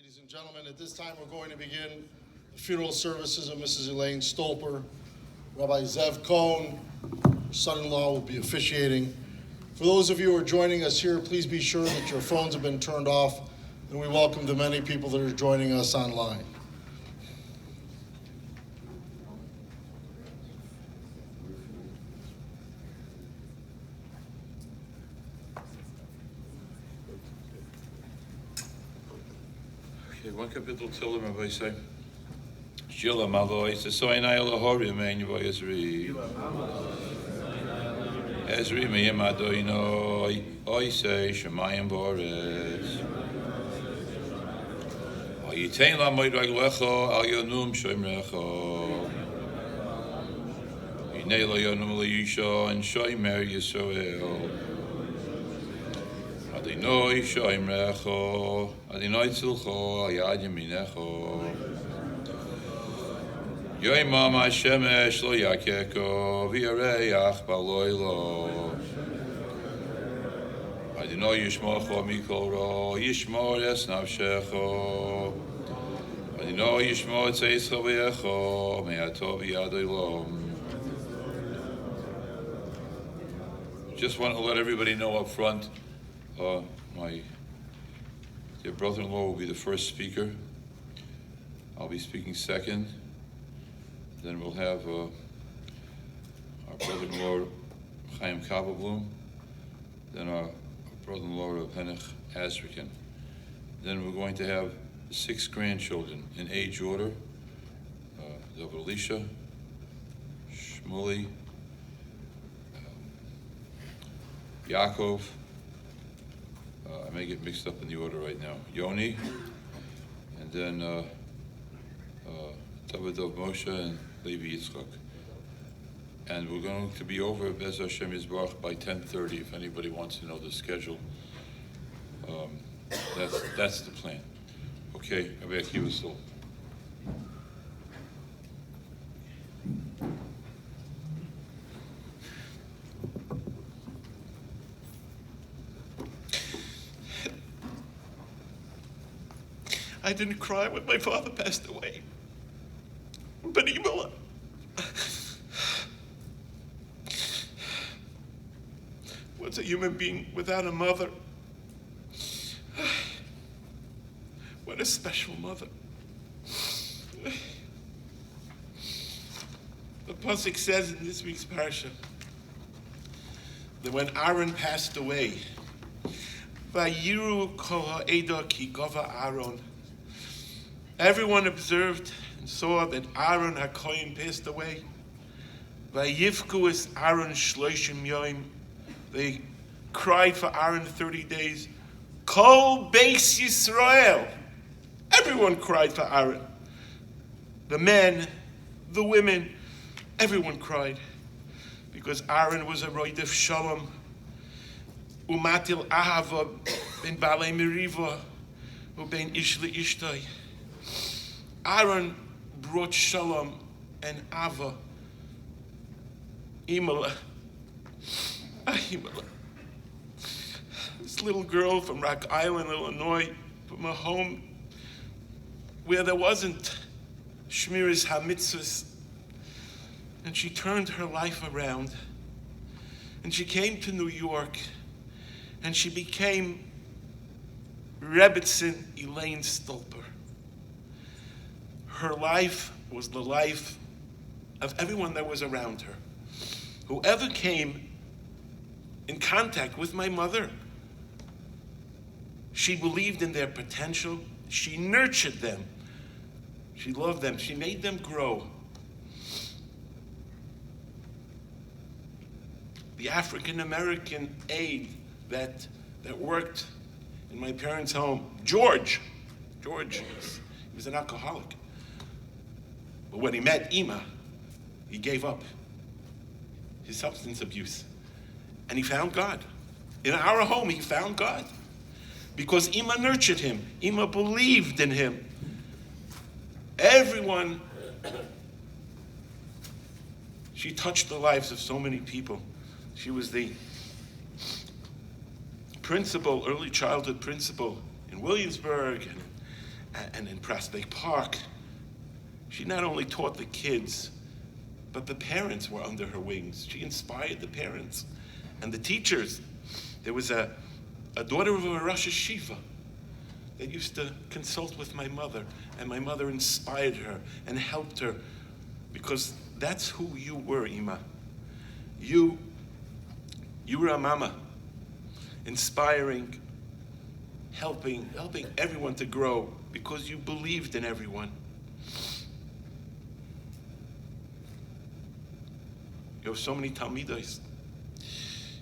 Ladies and gentlemen, at this time we're going to begin the funeral services of Mrs. Elaine Stolper. Rabbi Zev Cohn, her son-in-law, will be officiating. For those of you who are joining us here, please be sure that your phones have been turned off, and we welcome the many people that are joining us online. Okay, one kapitel Tillim, Rabbi say. Shila Maloy, Sasoinai Lahori, Emmanuel Ezri. Ezri, Miyamadoino, Oise, Shemayim Boris. Oyitain La Moidrag Lecho, Al Yonum Shoimrecho. Inela Yonum Leisha, and Shoimer Yisrael. Adinoi Shoimrecho, Adinoi Tzilcho, Ayad Yaminecho. Yoimam Hashemesh Lo Yakeko, V'yareach Baloilo. Adinoi Yishmocho Mikol Ro, Yishmor Es Navshecho. Adinoi Yishmor Tzeischo V'yecho, Me'atov Yadoilom. Just want to let everybody know up front, my dear brother-in-law will be the first speaker. I'll be speaking second. Then we'll have our brother-in-law Chaim Kabelblum. Then our brother-in-law Henich Azrikan. Then we're going to have 6 grandchildren in age order. Elisha, Shmuley, Yaakov. I may get mixed up in the order right now. Yoni, and then Davidov Moshe and Levi Yitzchak. And we're going to be over Bez Hashem Yisbarach by 10:30 if anybody wants to know the schedule. That's the plan. Okay, Rabbi Akiva still. I didn't cry when my father passed away. But Imala, was a human being without a mother. What a special mother. The pasuk says in this week's parasha that when Aaron passed away, Vayiru kol ha'eda ki gava Aaron. Everyone observed and saw that Aaron HaKohen passed away. Vayivku es Aaron shloshim yoim. They cried for Aaron 30 days. Kol Beis Yisrael. Everyone cried for Aaron. The men, the women, everyone cried. Because Aaron was a roidef shalom. Umatil ahava ben balei meriva uben ish le'ishtay. Aaron brought shalom and ava. Imala. Imala. This little girl from Rock Island, Illinois, from a home where there wasn't Shmiras HaMitzvahs. And she turned her life around. And she came to New York. And she became Rebbetzin Elaine Stolper. Her life was the life of everyone that was around her. Whoever came in contact with my mother, she believed in their potential. She nurtured them. She loved them. She made them grow. The African-American aide that worked in my parents' home, George, he was an alcoholic. But when he met Ima, he gave up his substance abuse. And he found God. In our home, he found God. Because Ima nurtured him. Ima believed in him. Everyone, she touched the lives of so many people. She was the principal, early childhood principal in Williamsburg and in Prospect Park. She not only taught the kids, but the parents were under her wings. She inspired the parents and the teachers. There was a daughter of a Rosh Yeshiva that used to consult with my mother, and my mother inspired her and helped her, because that's who you were, Ima. You were a mama, inspiring, helping everyone to grow, because you believed in everyone. You have so many Talmidos.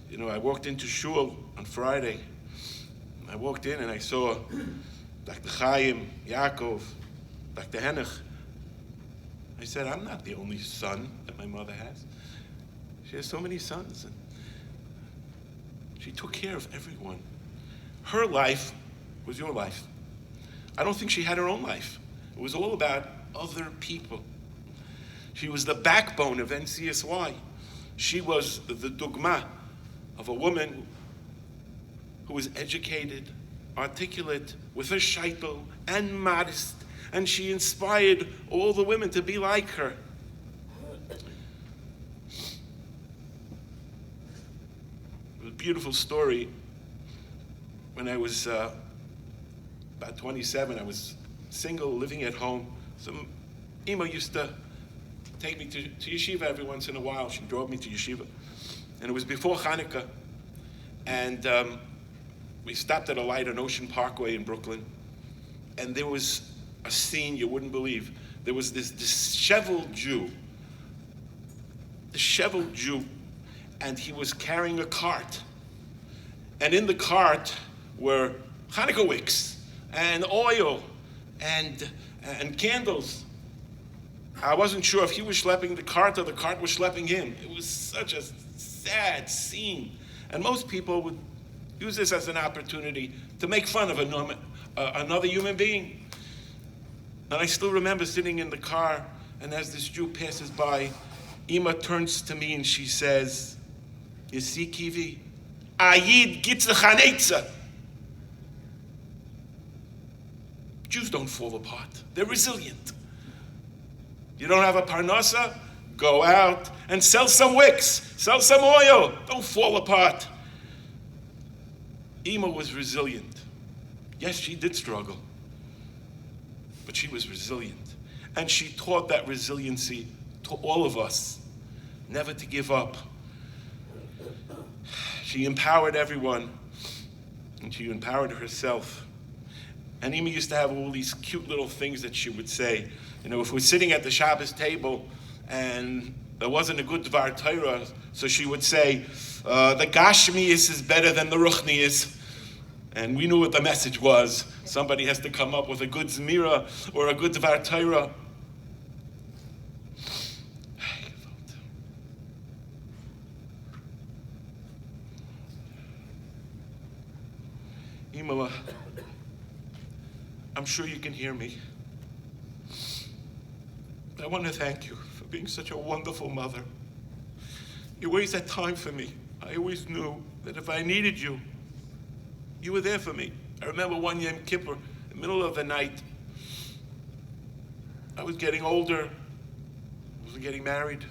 You know, I walked into shul on Friday. I walked in and I saw Dr. Chaim, Yaakov, Dr. Henich. I said, I'm not the only son that my mother has. She has so many sons. And she took care of everyone. Her life was your life. I don't think she had her own life. It was all about other people. She was the backbone of NCSY. She was the dogma of a woman who was educated, articulate, with a shaitel, and modest, and she inspired all the women to be like her. It was a beautiful story. When I was about 27, I was single, living at home. Some Ima used to take me to yeshiva every once in a while. She drove me to yeshiva. And it was before Hanukkah. And we stopped at a light on Ocean Parkway in Brooklyn. And there was a scene you wouldn't believe. There was this disheveled Jew, and he was carrying a cart. And in the cart were Hanukkah wicks and oil and candles. I wasn't sure if he was schlepping the cart or the cart was schlepping him. It was such a sad scene. And most people would use this as an opportunity to make fun of another human being. And I still remember sitting in the car, and as this Jew passes by, Ima turns to me and she says, "You see, Kivi, Ayid gitza chanetza." Jews don't fall apart. They're resilient. You don't have a parnasa? Go out and sell some wicks, sell some oil. Don't fall apart. Ima was resilient. Yes, she did struggle, but she was resilient. And she taught that resiliency to all of us, never to give up. She empowered everyone, and she empowered herself. And Ima used to have all these cute little things that she would say. You know, if we're sitting at the Shabbos table and there wasn't a good Dvar Torah, so she would say, the Gashmius is better than the Ruchnius. And we knew what the message was. Somebody has to come up with a good Zmira or a good Dvar Torah. Imala, I'm sure you can hear me. I want to thank you for being such a wonderful mother. You always had time for me. I always knew that if I needed you, you were there for me. I remember one Yom Kippur, in the middle of the night, I was getting older, I was getting married,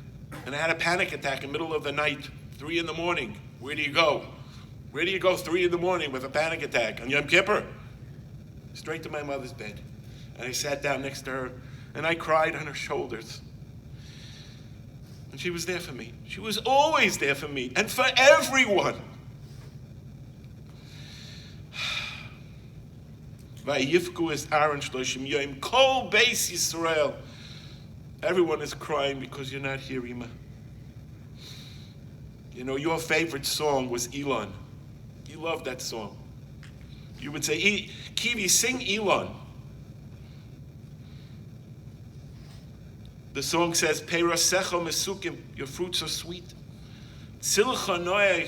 and I had a panic attack in the middle of the night, 3 in the morning. Where do you go? Where do you go 3 in the morning with a panic attack on Yom Kippur? Straight to my mother's bed. And I sat down next to her, and I cried on her shoulders. And she was there for me. She was always there for me, and for everyone. Vayifku es Aaron shloshim yoim kol beis Yisrael. Everyone is crying because you're not here, Ima. You know, your favorite song was Elon. You loved that song. You would say, Kivi, sing Elon. The song says, Peirasecha mesukim, your fruits are sweet. Tzilcha noe,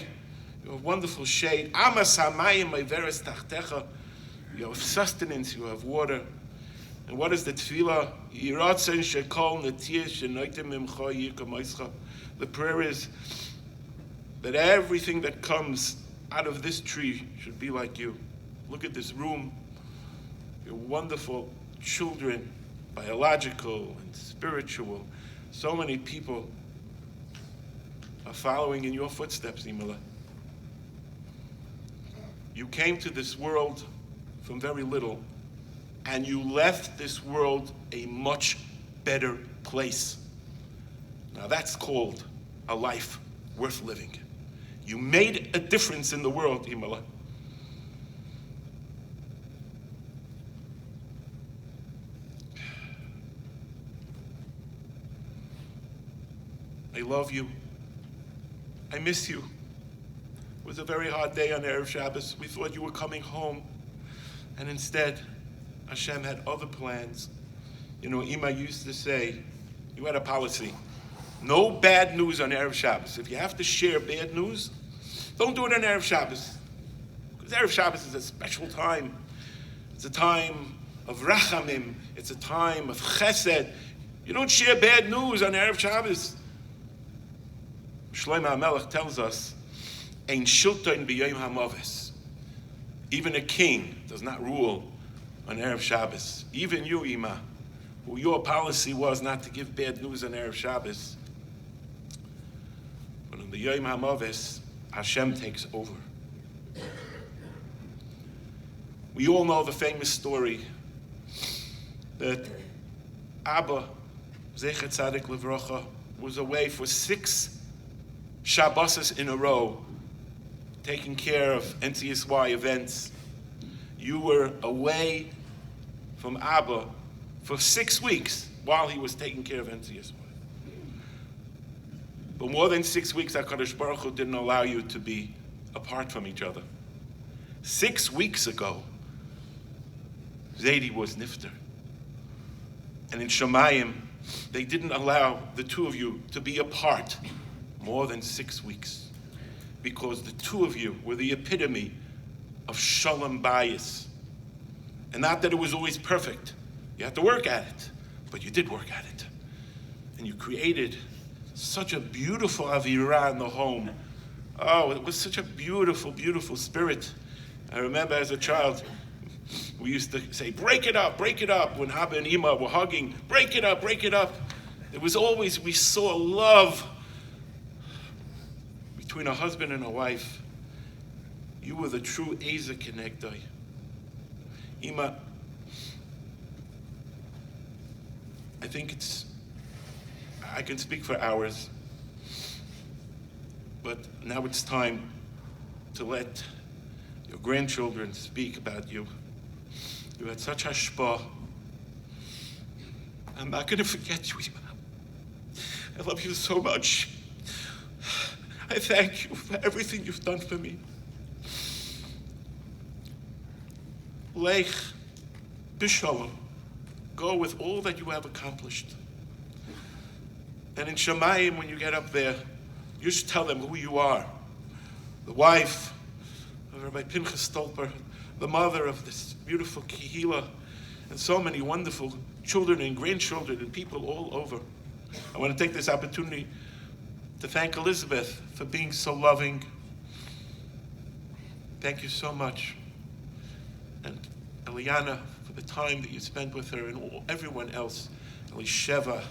you have wonderful shade. Amas hamayim meveres tachtecha, you have sustenance, you have water. And what is the tefillah? Yiratzen shekol netir shenoitem mimcha yikamoischa. The prayer is that everything that comes out of this tree should be like you. Look at this room. You're wonderful. children, biological and spiritual. So many people are following in your footsteps, Imala. You came to this world from very little, and you left this world a much better place. Now that's called a life worth living. You made a difference in the world, Imala. I love you. I miss you. It was a very hard day on Erev Shabbos. We thought you were coming home. And instead, Hashem had other plans. You know, Ima used to say, you had a policy. No bad news on Erev Shabbos. If you have to share bad news, don't do it on Erev Shabbos. Because Erev Shabbos is a special time. It's a time of rachamim. It's a time of chesed. You don't share bad news on Erev Shabbos. Shlomo HaMelech tells us, Ein shilton b'yom hamavis. Even a king does not rule on Erev Shabbos. Even you, Ima, who your policy was not to give bad news on Erev Shabbos. But on the Yom HaMavis, Hashem takes over. We all know the famous story that Abba, Zecher Tzadik Livrocha, was away for 6 Shabbos in a row, taking care of NCSY events. You were away from Abba for 6 weeks while he was taking care of NCSY. But more than 6 weeks, HaKadosh Baruch Hu didn't allow you to be apart from each other. 6 weeks ago, Zaidi was nifter. And in Shemayim, they didn't allow the two of you to be apart more than 6 weeks, because the two of you were the epitome of shalom bayis. And not that it was always perfect. You had to work at it, but you did work at it. And you created such a beautiful avirah in the home. Oh, it was such a beautiful, beautiful spirit. I remember as a child, we used to say, break it up, when Abba and Ima were hugging, break it up. It was always, we saw love between a husband and a wife. You were the true Eza Kenegdai. Ima, I can speak for hours, but now it's time to let your grandchildren speak about you. You had such hashpah. I'm not going to forget you, Ima. I love you so much. I thank you for everything you've done for me. Lech b'shalom. Go with all that you have accomplished. And in Shemayim, when you get up there, you should tell them who you are. The wife of Rabbi Pinchas Stolper, the mother of this beautiful Kehila, and so many wonderful children and grandchildren and people all over. I want to take this opportunity to thank Elizabeth for being so loving. Thank you so much. And Eliana for the time that you spent with her, and everyone else, Elisheva,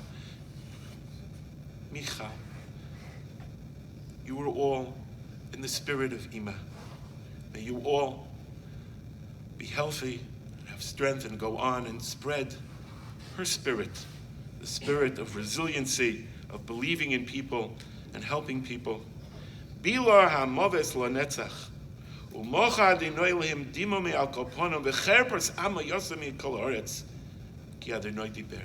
Micha. You were all in the spirit of Ima. May you all be healthy, have strength, and go on and spread her spirit, the spirit of resiliency, of believing in people and helping people. Bila ha'moves lanetzach, u'mocha adinoi lehim dimo me'al kolponom, v'cherpers ama yosem mi kol haaretz, ki adinoi diber.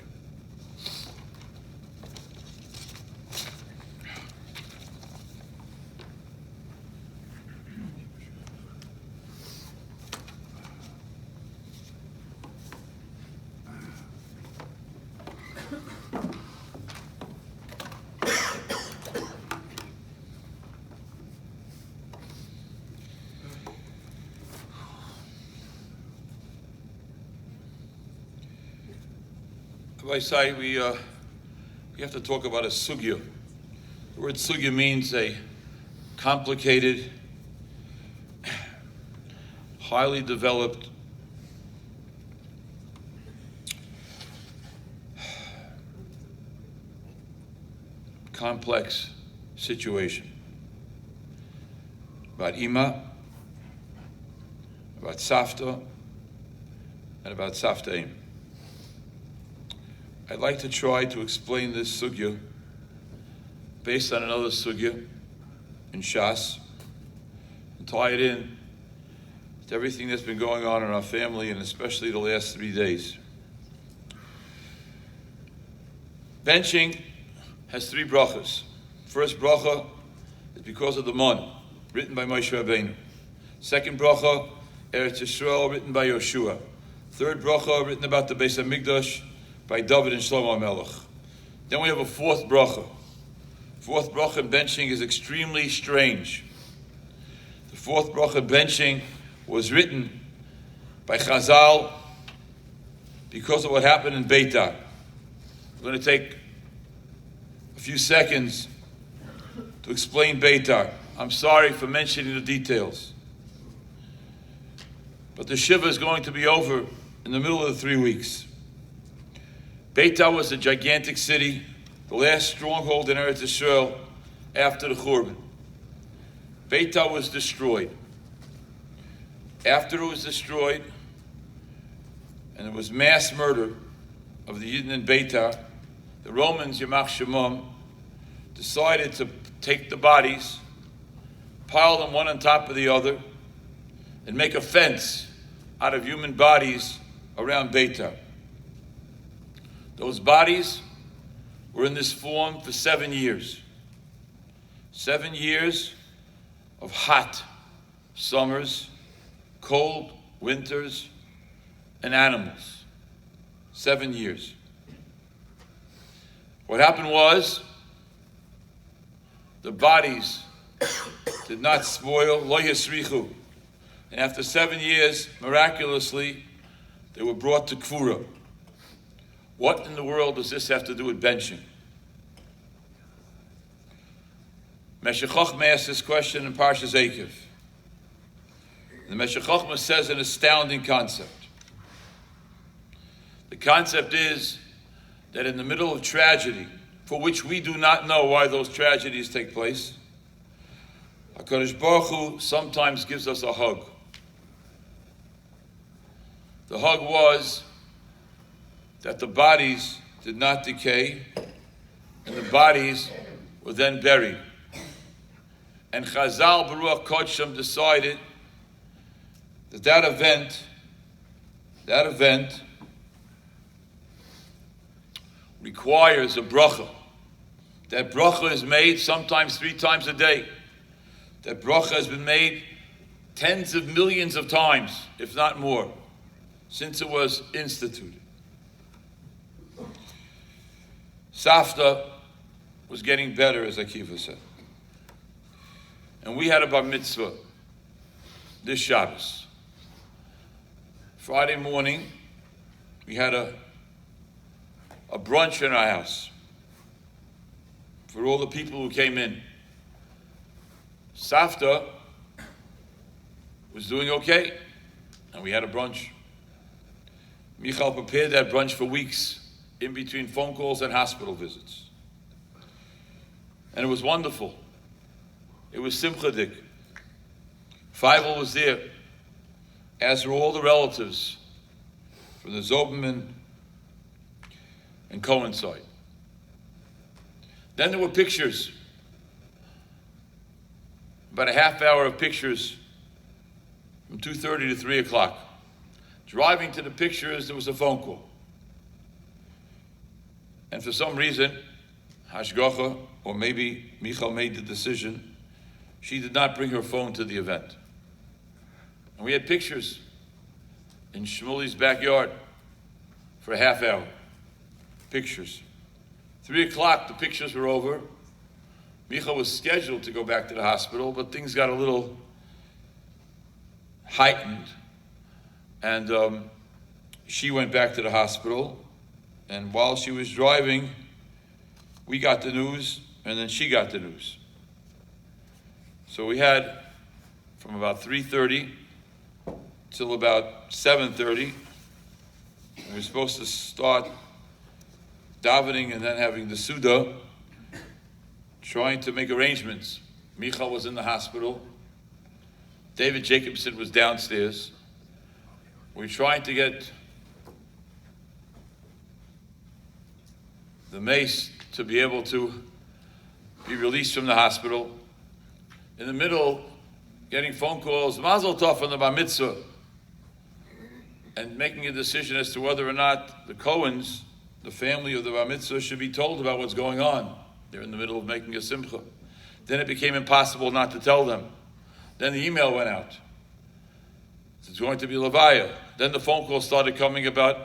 Rabbi Sai, we have to talk about a sugya. The word sugya means a complicated, highly developed complex situation. About Ima, about Savta, and about Saftaim. I'd like to try to explain this sugya based on another sugya in Shas and tie it in to everything that's been going on in our family, and especially the last 3 days. Benching has 3 brachas. First bracha is because of the Mon, written by Moshe Rabbeinu. Second bracha, Eretz Yisrael, written by Yoshua. Third bracha, written about the Beis HaMikdash by David and Shlomo HaMelech. Then we have a fourth bracha. Fourth bracha in benching is extremely strange. The fourth bracha in benching was written by Chazal because of what happened in Beitar. We're going to take a few seconds to explain Beitar. I'm sorry for mentioning the details, but the Shiva is going to be over in the middle of the 3 weeks. Beitar was a gigantic city, the last stronghold in Eretz Yisrael after the Churban. Beitar was destroyed. After it was destroyed, and there was mass murder of the Yidden in Beitar, the Romans, Yamach Shemam, decided to take the bodies, pile them one on top of the other, and make a fence out of human bodies around Beitar. Those bodies were in this form for 7 years. 7 years of hot summers, cold winters, and animals. 7 years. What happened was, the bodies did not spoil, lo yasrichu. And after 7 years, miraculously, they were brought to Kfura. What in the world does this have to do with benching? Meshech Chochmah asked this question in Parshas Eikev. The Meshech Chochmah says an astounding concept. The concept is that in the middle of tragedy, for which we do not know why those tragedies take place, HaKadosh Baruch Hu sometimes gives us a hug. The hug was that the bodies did not decay, and the bodies were then buried. And Chazal Baruch Kodsham decided that event requires a bracha. That bracha is made sometimes 3 times a day. That bracha has been made tens of millions of times, if not more, since it was instituted. Safta was getting better, as Akiva said. And we had a bar mitzvah this Shabbos. Friday morning, we had a brunch in our house for all the people who came in. Safta was doing okay, and we had a brunch. Michal prepared that brunch for weeks, in between phone calls and hospital visits. And it was wonderful. It was simchadik. Feivel was there, as were all the relatives from the Zobman and Cohen side. Then there were pictures. About a half hour of pictures from 2:30 to 3 o'clock. Driving to the pictures, there was a phone call. And for some reason, Hashgacha, or maybe Michal made the decision, she did not bring her phone to the event. And we had pictures in Shmuli's backyard for a half hour. Pictures. 3 o'clock, the pictures were over. Michal was scheduled to go back to the hospital, but things got a little heightened. And she went back to the hospital. And while she was driving, we got the news, and then she got the news. So we had from about 3:30 till about 7:30. We were supposed to start davening and then having the Suda. trying to make arrangements. Michal was in the hospital. David Jacobson was downstairs. We're trying to get the mace to be able to be released from the hospital. In the middle, getting phone calls, Mazel Tov from the Bar Mitzvah, and making a decision as to whether or not the Cohens, the family of the Bar Mitzvah, should be told about what's going on. They're in the middle of making a simcha. Then it became impossible not to tell them. Then the email went out. It's going to be Levaya. Then the phone call started coming about,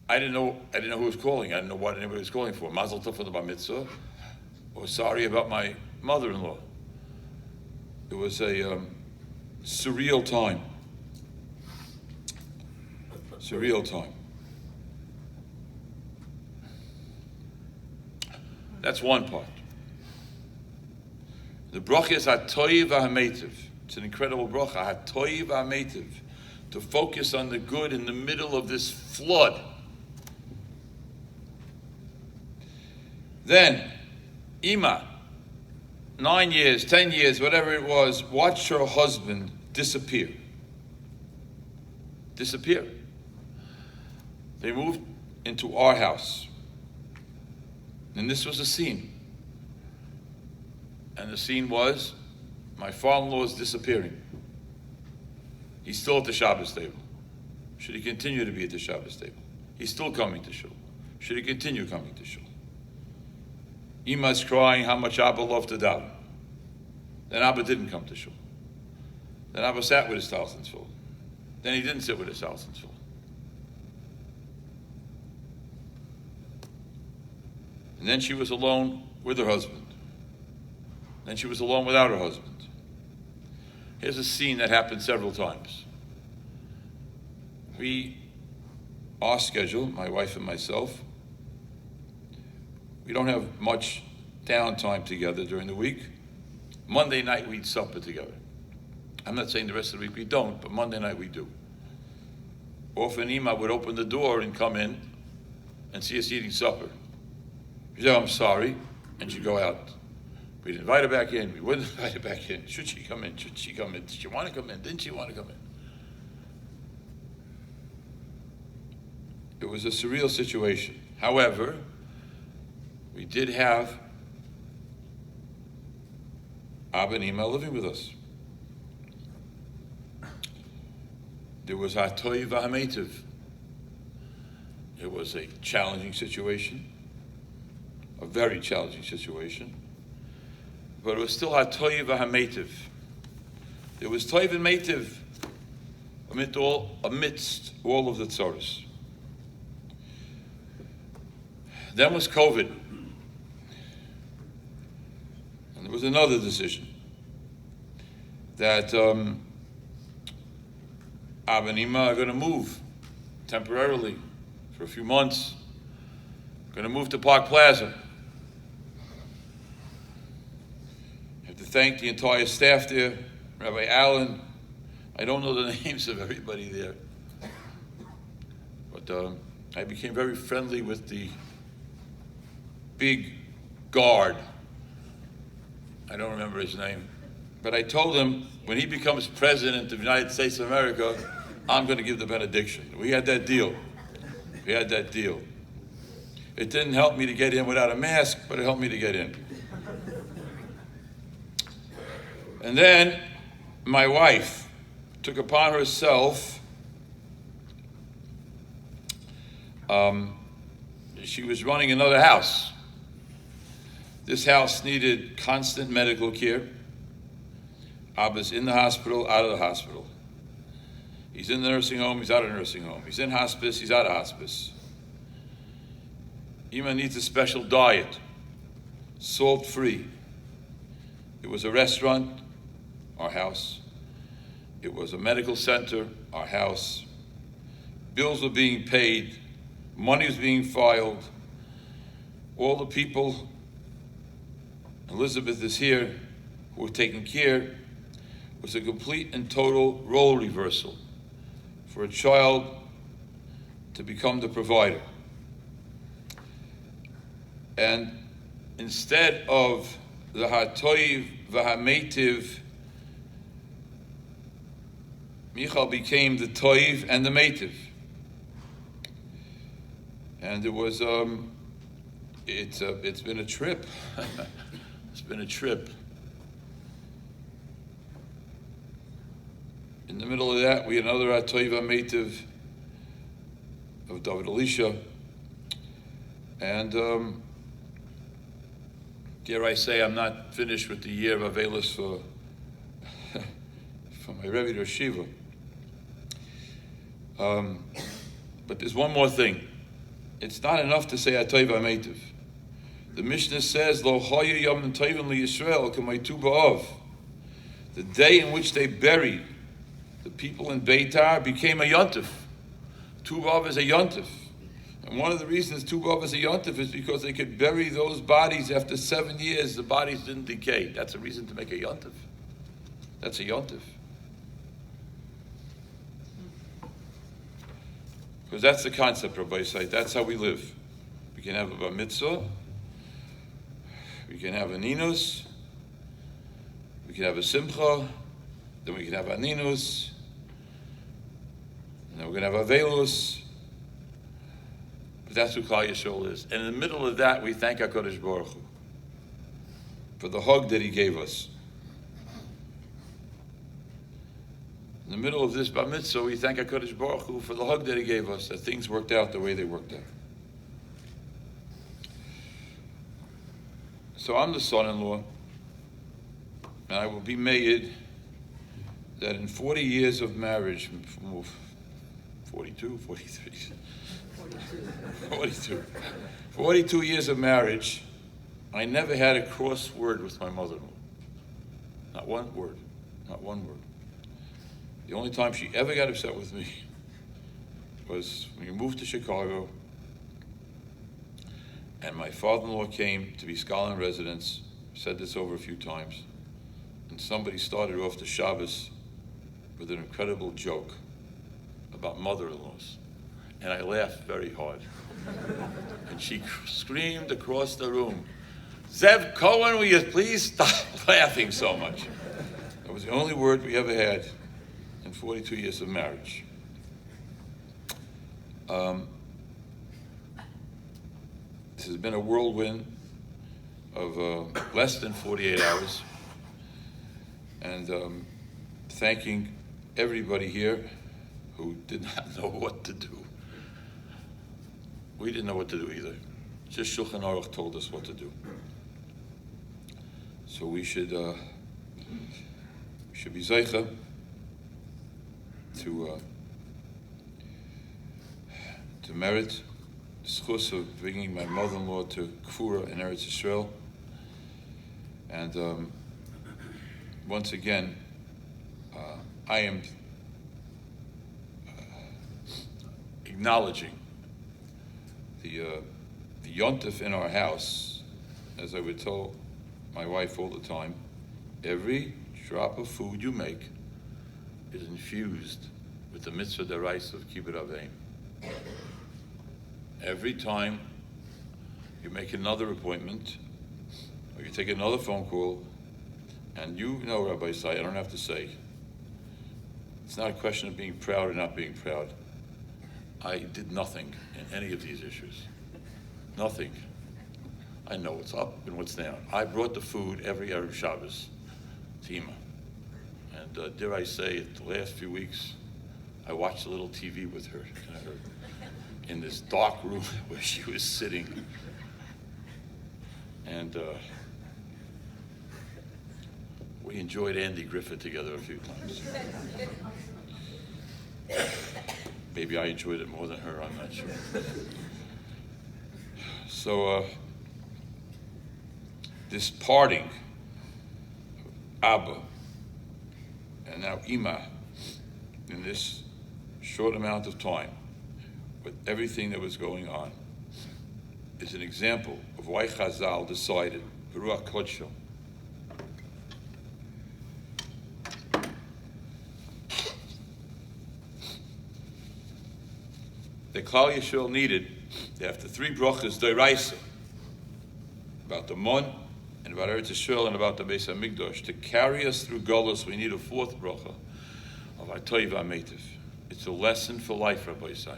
I didn't know who was calling. I didn't know what anybody was calling for. Mazel Tov for the Bar Mitzvah, or sorry about my mother-in-law. It was a surreal time. Surreal time. That's one part. The bracha is hatoiv v'hametiv. It's an incredible bracha, hatoiv v'hametiv, to focus on the good in the middle of this flood. Then, Ima, 9 years, 10 years, whatever it was, watched her husband disappear. Disappear. They moved into our house. And this was a scene. And the scene was, my father-in-law is disappearing. He's still at the Shabbos table. Should he continue to be at the Shabbos table? He's still coming to shul. Should he continue coming to shul? Ima's crying how much Abba loved to daven. Then Abba didn't come to shul. Then Abba sat with his thousands full. Then he didn't sit with his thousands full. And then she was alone with her husband. Then she was alone without her husband. Here's a scene that happened several times. Our schedule, my wife and myself, we don't have much downtime together during the week. Monday night we eat supper together. I'm not saying the rest of the week we don't, but Monday night we do. Often Ima would open the door and come in and see us eating supper. She'd say, I'm sorry, and she'd go out. We'd invite her back in, we wouldn't invite her back in. Should she come in? Should she come in? Did she want to come in? Didn't she want to come in? It was a surreal situation. However, we did have Abba and Ima living with us. There was hatoiv v'hametiv. It was a challenging situation, a very challenging situation, but it was still hatoiv v'hametiv. There was toiv and metiv amidst all of the tzoros. Then was COVID. And there was another decision that Abba and Ima are going to move temporarily for a few months. Going to move to Park Plaza. I have to thank the entire staff there, Rabbi Allen. I don't know the names of everybody there, but I became very friendly with the big guard. I don't remember his name. But I told him, when he becomes president of the United States of America, I'm going to give the benediction. We had that deal. We had that deal. It didn't help me to get in without a mask, but it helped me to get in. And then my wife took upon herself, she was running another house. This house needed constant medical care. Abba's in the hospital, out of the hospital. He's in the nursing home, he's out of the nursing home. He's in hospice, he's out of hospice. Ima needs a special diet, salt-free. It was a restaurant, our house. It was a medical center, our house. Bills were being paid, money was being filed. All the people, Elizabeth is here, who were taking care. Was a complete and total role reversal for a child to become the provider. And instead of the hatoiv v'hameitiv. Michal became the toiv and the meitiv. And it was, it's been a trip. It's been a trip. In the middle of that, we had another hatoiv v'hameitiv of David Elisha. And dare I say, I'm not finished with the year of Avelis for my Rebbe to Shiva. But there's one more thing. It's not enough to say Hatoiv HaMeitiv. The Mishnah says, Lo Hoya Yom Tovim LiYisrael K'may Tu B'Av. The day in which they buried the people in Beitar became a yontif. Tu B'Av is a yontif. And one of the reasons Tu B'Av is a yontif is because they could bury those bodies after 7 years, the bodies didn't decay. That's a reason to make a yontif. That's a yontif. Because that's the concept, Rabbi Say. That's how we live. We can have a bar mitzvah, we can have a ninus, we can have a simcha, then we can have a ninus, and then we're going to have a velus. But that's who Klal Yisrael is. And in the middle of that, we thank HaKadosh Baruch Hu for the hug that he gave us. In the middle of this bar mitzvah, we thank HaKadosh Baruch Hu for the hug that he gave us, that things worked out the way they worked out. So I'm the son-in-law, and I will be made that in 40 years of marriage, 42, 43, 42 years of marriage, I never had a cross word with my mother-in-law. Not one word, not one word. The only time she ever got upset with me was when we moved to Chicago and my father-in-law came to be scholar in residence. Said this over a few times. And somebody started off the Shabbos with an incredible joke about mother-in-laws. And I laughed very hard. And she screamed across the room, Zev Cohen, will you please stop laughing so much? That was the only word we ever had in 42 years of marriage. This has been a whirlwind of less than 48 hours. And thanking everybody here who did not know what to do. We didn't know what to do either. Just Shulchan Aruch told us what to do. So we should be zeicha to merit the schus of bringing my mother-in-law to Kfura in Eretz Yisrael. And once again, I am acknowledging the yontif in our house. As I would tell my wife all the time, every drop of food you make is infused with the mitzvah deraisa of kibbud aveim. Every time you make another appointment, or you take another phone call, and you know, Rabbi Say, I don't have to say, it's not a question of being proud or not being proud. I did nothing in any of these issues. Nothing. I know what's up and what's down. I brought the food every Erev Shabbos to Ima. And dare I say, the last few weeks, I watched a little TV with her in this dark room where she was sitting. And we enjoyed Andy Griffith together a few times. Maybe I enjoyed it more than her, I'm not sure. So this parting, Abba, and now Ima, in this short amount of time, with everything that was going on, is an example of why Chazal decided, Baruch Kodsho, that Klal Yisrael needed, after 3 brachas d'oraisa, about the mon and and about Eretz Yisrael and about the Beis HaMikdash. To carry us through Golus, we need a fourth bracha of Atoiv HaMeitiv. It's a lesson for life, Rabbi Isai,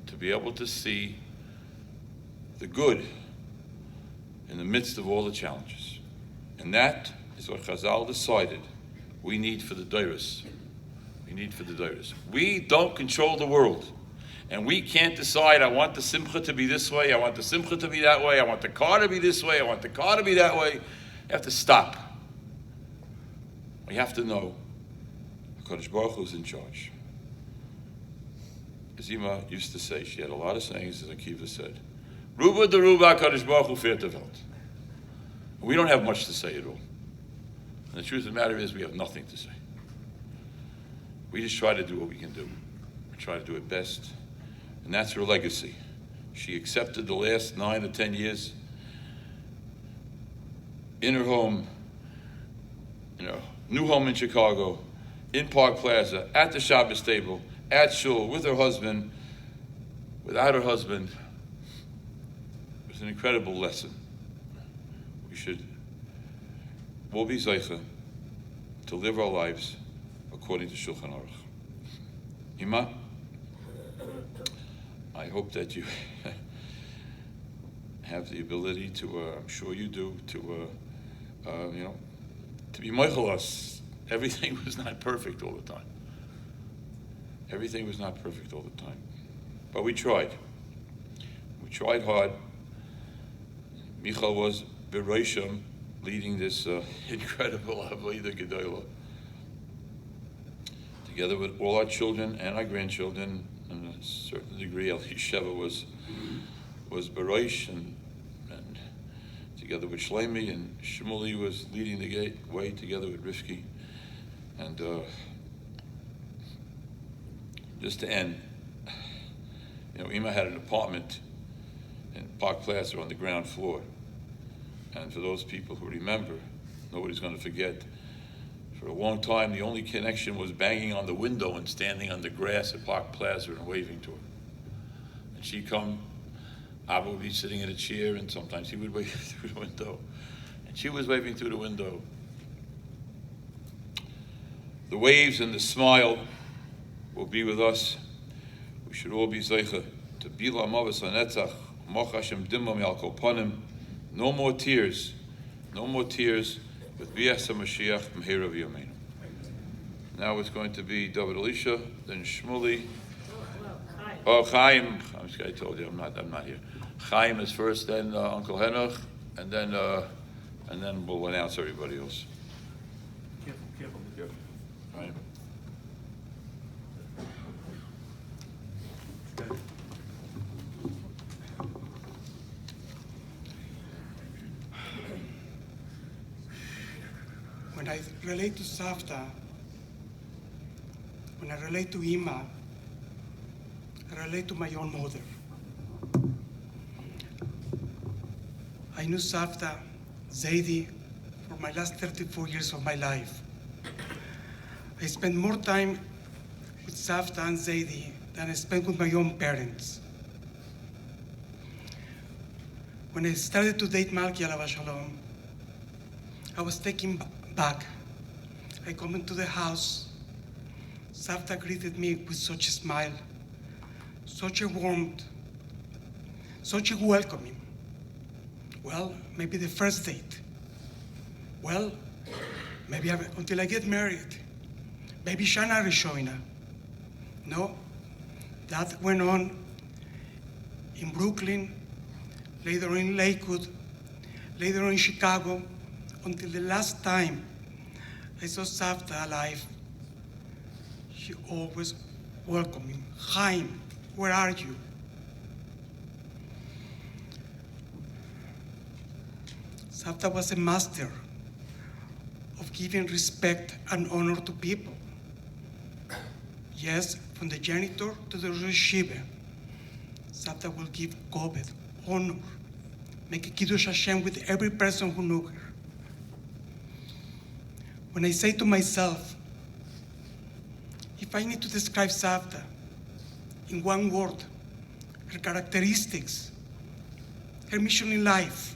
to be able to see the good in the midst of all the challenges. And that is what Chazal decided we need for the Deiros. We need for the Deiros. We don't control the world. And we can't decide, I want the simcha to be this way, I want the simcha to be that way, I want the car to be this way, I want the car to be that way. You have to stop. We have to know HaKadosh Baruch Hu is in charge. As Ima used to say, she had a lot of sayings, as Akiva said, Ruba de Ruba HaKadosh Baruch Hu fährt die Welt. We don't have much to say at all. And the truth of the matter is we have nothing to say. We just try to do what we can do. We try to do it best. And that's her legacy. She accepted the last 9 or 10 years in her home, in her new home in Chicago, in Park Plaza, at the Shabbos table, at shul, with her husband, without her husband. It was an incredible lesson. We should all be zeicha to live our lives according to Shulchan Aruch. Ima, I hope that you have the ability to, I'm sure you do, to be meichel us. Everything was not perfect all the time. Everything was not perfect all the time. But we tried. We tried hard. Michal was Bereisham, leading this incredible Avodah Gedolah, together with all our children and our grandchildren. In a certain degree, Elisheva was Bereish, and together with Shlomi, and Shmuley was leading the way together with Rivki. And just to end, Ima had an apartment in Park Plaza on the ground floor. And for those people who remember, nobody's going to forget, for a long time, the only connection was banging on the window and standing on the grass at Park Plaza and waving to her. And she'd come, Abba would be sitting in a chair, and sometimes he would wave through the window. And she was waving through the window. The waves and the smile will be with us. We should all be zeicha to bila mavas hanetzach, moch Hashem dimma me'al kol panim. No more tears, no more tears, with Bias HaMashiach Mehera V'Yameinu. Now it's going to be David Elisha, then Shmuley. Oh, Chaim. I told you I'm not here. Chaim is first, then Uncle Henoch, and then we'll announce everybody else. Careful. Chaim. When I relate to Savta, when I relate to Ima, I relate to my own mother. I knew Savta, Zaidi, for my last 34 years of my life. I spent more time with Savta and Zaidi than I spent with my own parents. When I started to date Malki Alav Shalom, I was taken back. I come into the house. Savta greeted me with such a smile, such a warmth, such a welcoming. Well, maybe the first date. Well, maybe until I get married. Maybe Shana Rishoina. No, that went on in Brooklyn, later in Lakewood, later in Chicago, until the last time I saw Savta alive. She always welcomed me. Chaim, where are you? Savta was a master of giving respect and honor to people. Yes, from the janitor to the Rosh Yeshiva, Savta will give kavod, honor, make a kiddush Hashem with every person who knew her. When I say to myself, if I need to describe Savta in one word, her characteristics, her mission in life,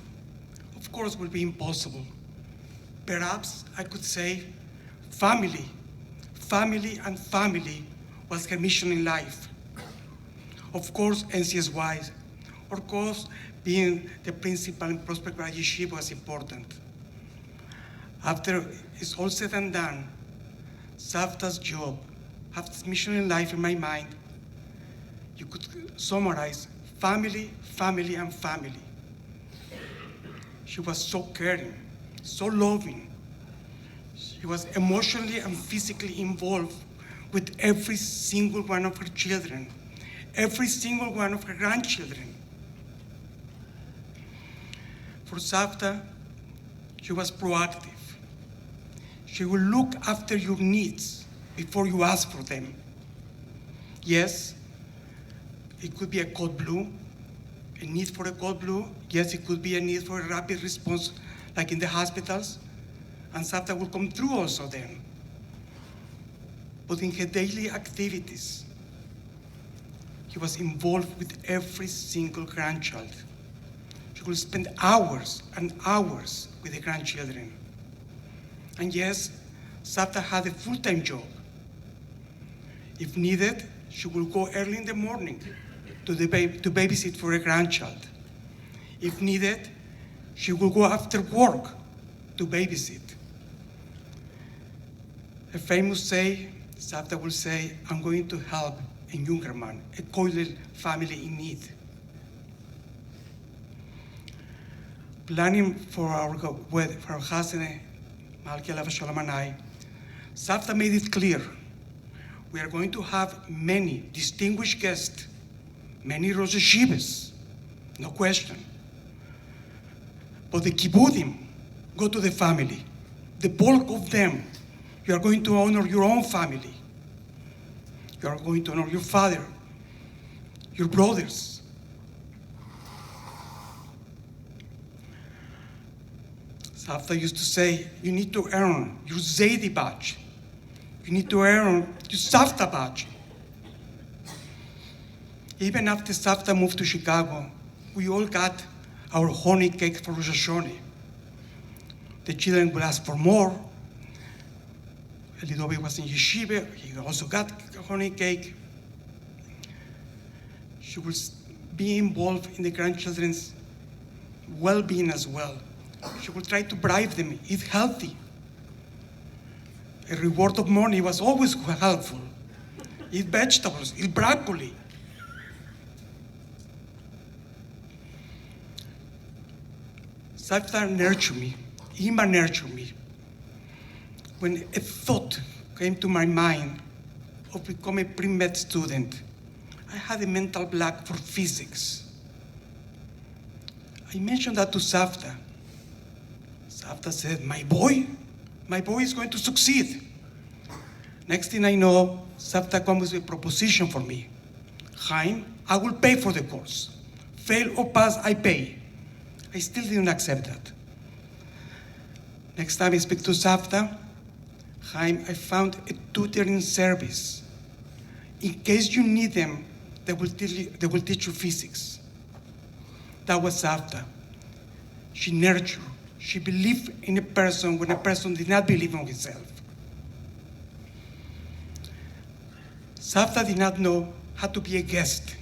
of of course, will be impossible. Perhaps I could say family, family and family was her mission in life. Of course, NCSY, of course, being the principal in Prospect Ridge Yeshiva was important. After it's all said and done, Savta's job, Savta's mission in life in my mind, you could summarize family, family, and family. She was so caring, so loving. She was emotionally and physically involved with every single one of her children, every single one of her grandchildren. For Savta, she was proactive. She will look after your needs before you ask for them. Yes, it could be a code blue, a need for a code blue. Yes, it could be a need for a rapid response, like in the hospitals, and Savta will come through also then. But in her daily activities, she was involved with every single grandchild. She will spend hours and hours with the grandchildren. And yes, Savta had a full-time job. If needed, she will go early in the morning to babysit for a grandchild. If needed, she will go after work to babysit. A famous say, Savta will say, I'm going to help a younger man, a Koilel family in need. Planning for our husband, Malki Alav Shalom and I, Savta made it clear, we are going to have many distinguished guests, many Rosh Yeshivas, no question. But the kibudim go to the family. The bulk of them, you are going to honor your own family. You are going to honor your father, your brothers. Savta used to say, you need to earn your Zaidi badge. You need to earn your Savta badge. Even after Savta moved to Chicago, we all got our honey cake for Rosh Hashanah. The children would ask for more. Elidovi was in yeshiva, he also got honey cake. She would be involved in the grandchildren's well-being as well. She would try to bribe them, eat healthy. A reward of money was always helpful. Eat vegetables, eat broccoli. Savta nurtured me, Ima nurtured me. When a thought came to my mind of becoming a pre-med student, I had a mental block for physics. I mentioned that to Savta. Savta said, my boy is going to succeed. Next thing I know, Savta comes with a proposition for me. Chaim, I will pay for the course. Fail or pass, I pay. I still didn't accept that. Next time I speak to Savta, Chaim, I found a tutoring service. In case you need them, they will teach you physics. That was Savta. She nurtured. She believed in a person when a person did not believe in himself. Savta did not know how to be a guest.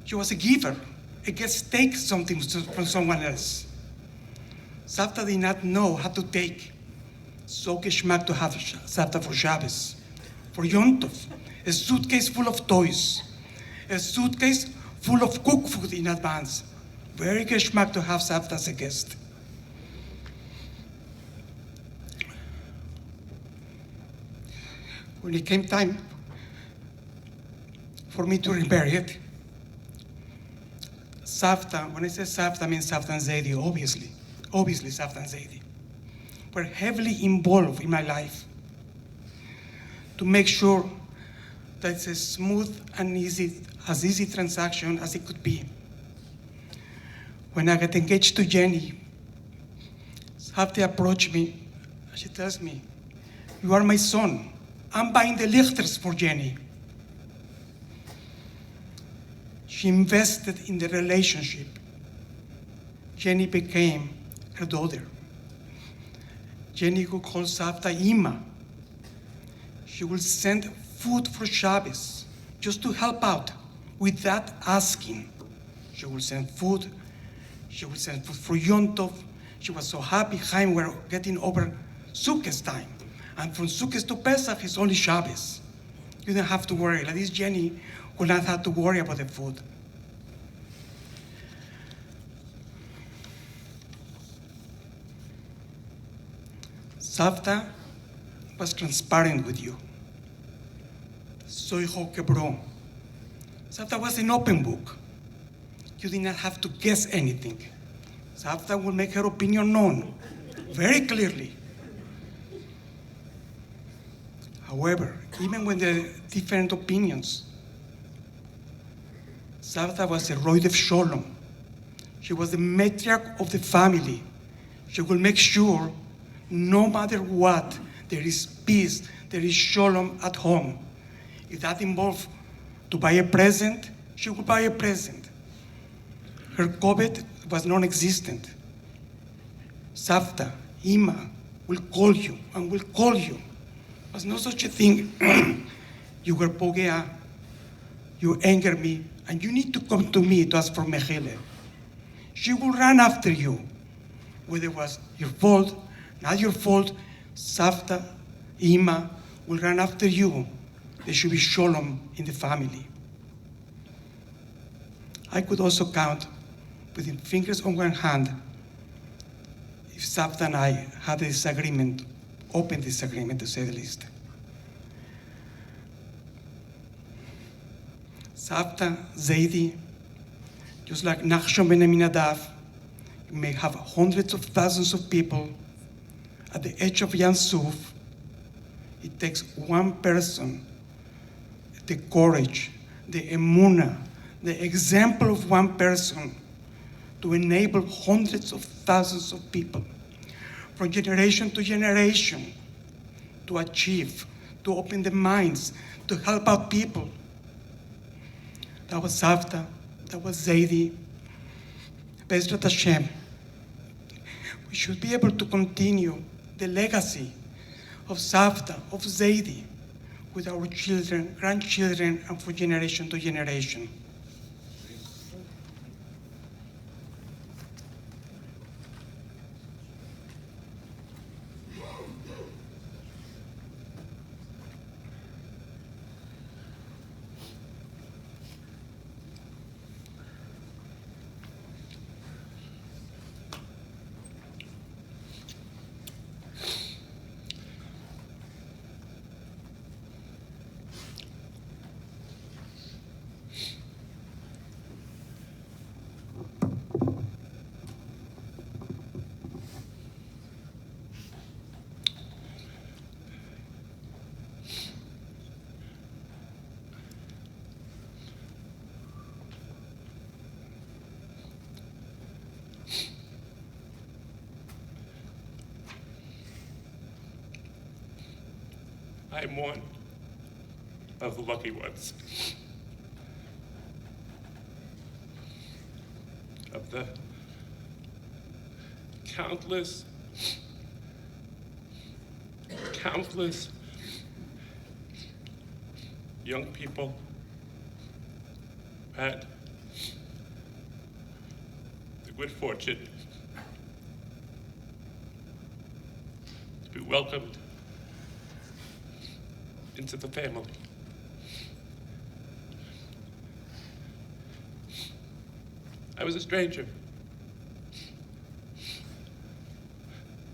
She was a giver. A guest takes something from someone else. Savta did not know how to take. So geschmack to have Savta for Shabbos, for Yom Tov, a suitcase full of toys, a suitcase full of cooked food in advance. Very geschmack to have Savta as a guest. When it came time for me to rebury it, Savta, when I say Savta, I mean Savta and Zaidi, obviously Savta and Zaidi, were heavily involved in my life to make sure that it's a smooth and easy transaction as it could be. When I got engaged to Jenny, Savta approached me, and she tells me, you are my son. I'm buying the lichters for Jenny. She invested in the relationship. Jenny became her daughter. Jenny would call Savta Ima. She will send food for Shabbos just to help out without asking. She will send food. She will send food for Yom Tov. She was so happy, Chaim, we're getting over Sukkot time. And from Sukkot to Pesach, it's only Shabbos. You don't have to worry. Like this Jenny will not have to worry about the food. Savta was transparent with you. Soy hijo quebró. Savta was an open book. You did not have to guess anything. Savta will make her opinion known very clearly. However, even when there are different opinions, Savta was a Roid of Sholom. She was the matriarch of the family. She will make sure, no matter what, there is peace, there is Sholom at home. If that involves to buy a present, she will buy a present. Her covet was non-existent. Savta, Ima, will call you and will call you. There's no such a thing. You were pogea, you anger me, and you need to come to me to ask for mechile. She will run after you, whether it was your fault, not your fault. Savta, Ima will run after you. There should be shalom in the family. I could also count within fingers on one hand if Savta and I had a disagreement, open disagreement to say the least. Savta, Zaidi, just like Nachshon ben Aminadav, you may have hundreds of thousands of people at the edge of Yam Suf. It takes one person, the courage, the emunah, the example of one person to enable hundreds of thousands of people from generation to generation to achieve, to open their minds, to help out people. That was Savta, that was Zaidi. Bezrat Hashem. We should be able to continue the legacy of Savta, of Zaidi, with our children, grandchildren, and for generation to generation. I'm one of the lucky ones. Of the countless young people who had the good fortune to be welcomed into the family. I was a stranger,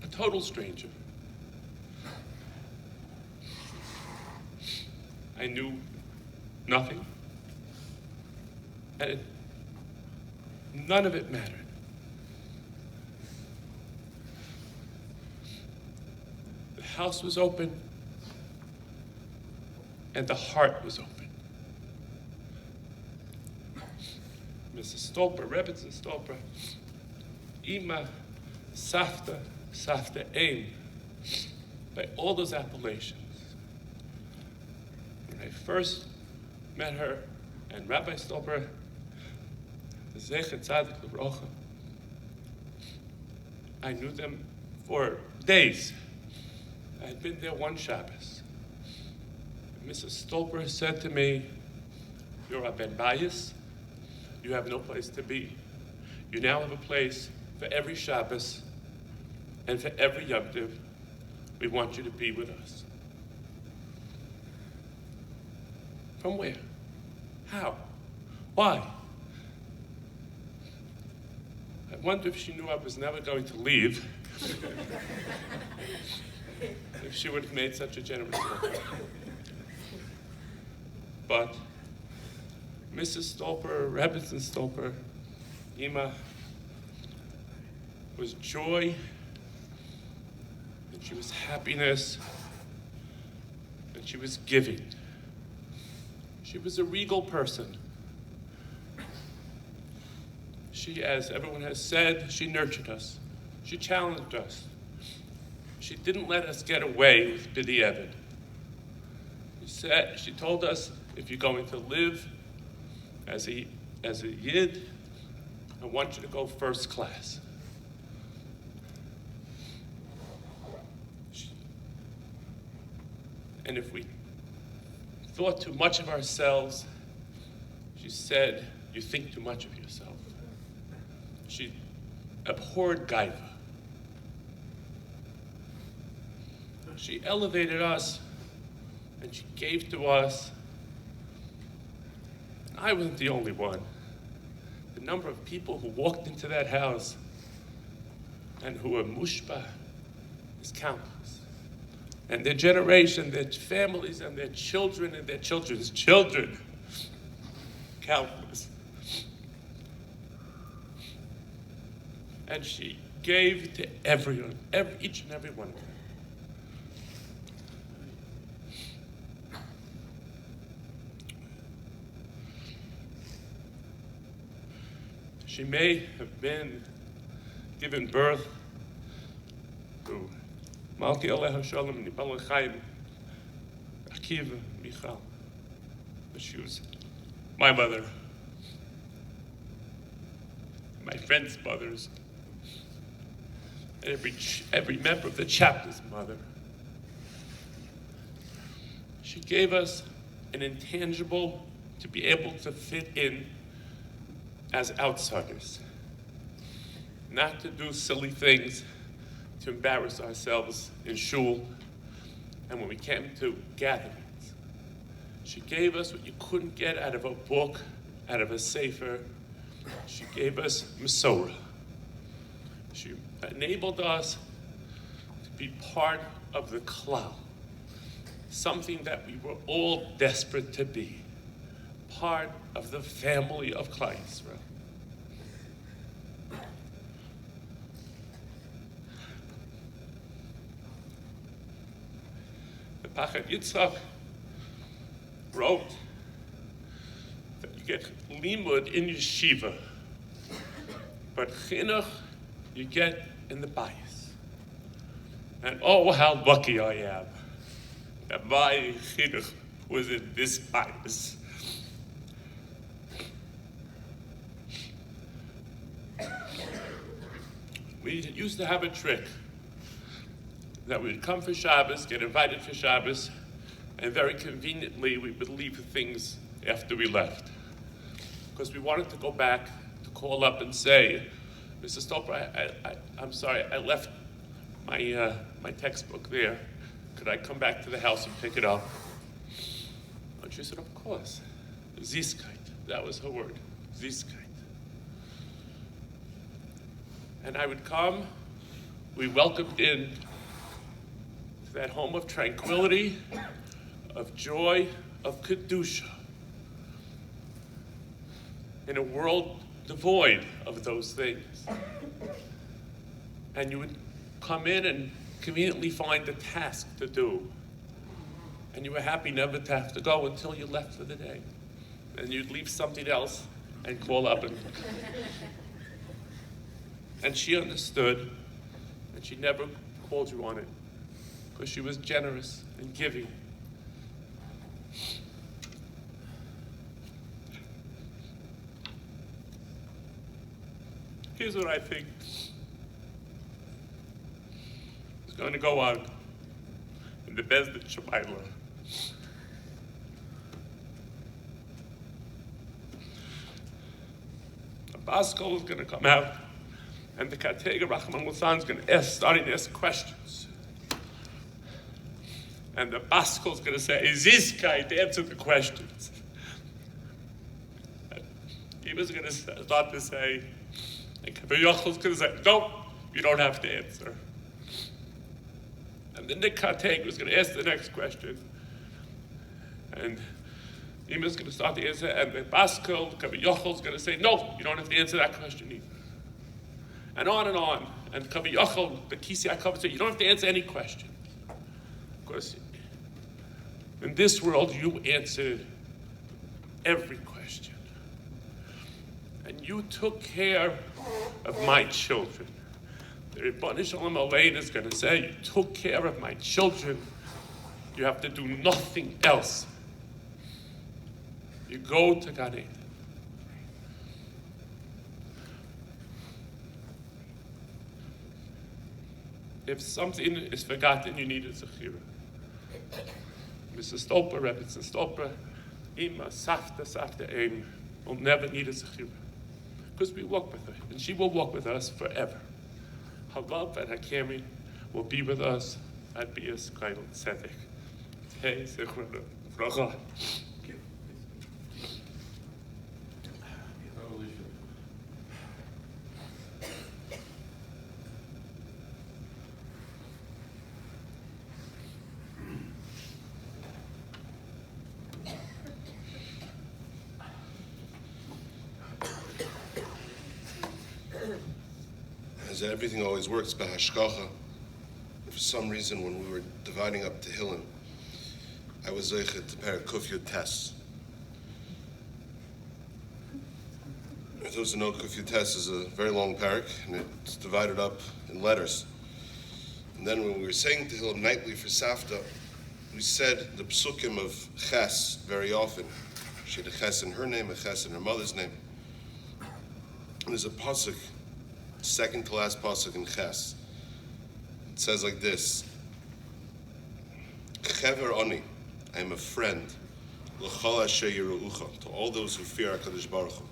a total stranger. I knew nothing, and none of it mattered. The house was open, and the heart was open. Mrs. Stolper, Rebbetzin Stolper, Ima, Savta, Savta Aim, by all those appellations. When I first met her, and Rabbi Stolper, the Zecher Tzadik L'Brocha, I knew them for days. I had been there one Shabbos. Mrs. Stolper said to me, "You're a Ben Bayis. You have no place to be. You now have a place for every Shabbos and for every Yom Tov. We want you to be with us." From where? How? Why? I wonder if she knew I was never going to leave. If she would have made such a generous offer. But Mrs. Stolper, Rebbetzin Stolper, Ima, was joy, and she was happiness, and she was giving. She was a regal person. She, as everyone has said, she nurtured us. She challenged us. She didn't let us get away with B'di Eved. She told us, if you're going to live as a Yid, I want you to go first class. And if we thought too much of ourselves, she said, you think too much of yourself. She abhorred gaiva. She elevated us, and she gave to us. I wasn't the only one. The number of people who walked into that house and who were mushba is countless. And their generation, their families, and their children, and their children's children, countless. And she gave to everyone, each and every one of them. She may have been given birth to Malki Aleha Shalom Nibal Chaim Akiva Michal, but she was my mother, my friends' mothers, and every member of the chapter's mother. She gave us an intangible to be able to fit in as outsiders, not to do silly things, to embarrass ourselves in shul, and when we came to gatherings. She gave us what you couldn't get out of a book, out of a sefer. She gave us Masorah. She enabled us to be part of the klal, something that we were all desperate to be, part of the family of Klal Yisrael. The Pachad Yitzchak wrote that you get limud in yeshiva, but chinuch you get in the bias. And oh, how lucky I am that my chinuch was in this bias. We used to have a trick that we'd come for Shabbos, get invited for Shabbos, and very conveniently we would leave things after we left. Because we wanted to go back to call up and say, Mrs. Stolper, I'm sorry, I left my textbook there. Could I come back to the house and pick it up? And she said, of course. Ziskait, that was her word, Ziskait. And I would come, we welcomed in to that home of tranquility, of joy, of Kedusha, in a world devoid of those things. And you would come in and conveniently find a task to do. And you were happy never to have to go until you left for the day. And you'd leave something else and call up and she understood, and she never called you on it, because she was generous and giving. Here's what I think is going to go on in the Bezdin Shemaila. The Baskol is going to come out, and the Katega Rahman Lussan is going to start to ask questions. And the Baskol is going to say, is this guy to answer the questions? And he was going to start to say, and Yochel is going to say, no, you don't have to answer. And then the Kateg was going to ask the next question. And Ima's going to start to answer, and the Baskol, Yochel is going to say, no, you don't have to answer that question either. And on and on. And Yochel, the Kisi Akov, say, you don't have to answer any question. Of course, in this world, you answered every question. And you took care of my children. The Ribbon Shalom Elaine is going to say, you took care of my children. You have to do nothing else. You go to Gan Eden. If something is forgotten, you need a zechira. Mrs. Stolper, Rebbe Stolper, Ima, Safta, Aim will never need a zechira. Because we walk with her, and she will walk with us forever. Her love and her caring will be with us at Bias Kail Tzedek. Hey, Zechra, Bracha. As everything always works by hashgacha. For some reason, when we were dividing up Tehillim, I was zeichet to pair Kuf Yud Tes. For those who know, Kuf Yud Tes is a very long parak, and it's divided up in letters. And then when we were saying Tehillim nightly for Safta, we said the psukim of Ches very often. She had a Ches in her name, a Ches in her mother's name. And there's a pasuk, second to last pasuk in Ches. It says like this: Chever ani, I am a friend, l'chol asher yiruucha, to all those who fear HaKadosh Baruch Hu,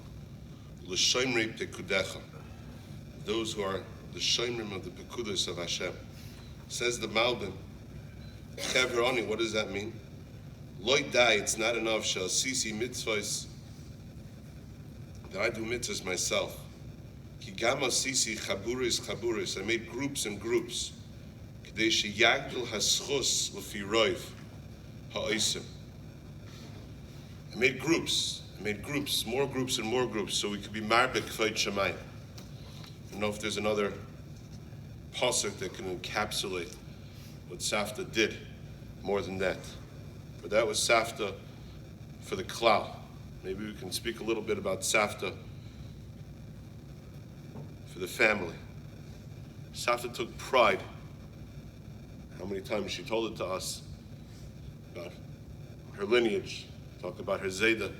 l'shoimrei pekudecha, those who are the shoimrim of the pekudos of Hashem. Says the Malbim, Chever ani, what does that mean? Loi dai, it's not enough, shall sisi mitzvahs, that I do mitzvahs myself. Kigama sisi chaburis, I made groups and groups. K'dei sheyagdil haschus l'fi roiv ha'osim. I made groups, more groups and more groups, so we could be marbek k'vayt shamayim. I don't know if there's another pasuk that can encapsulate what Safta did more than that. But that was Safta for the Klal. Maybe we can speak a little bit about Safta for the family. Safta took pride. How many times she told it to us about her lineage, talk about her Zayda,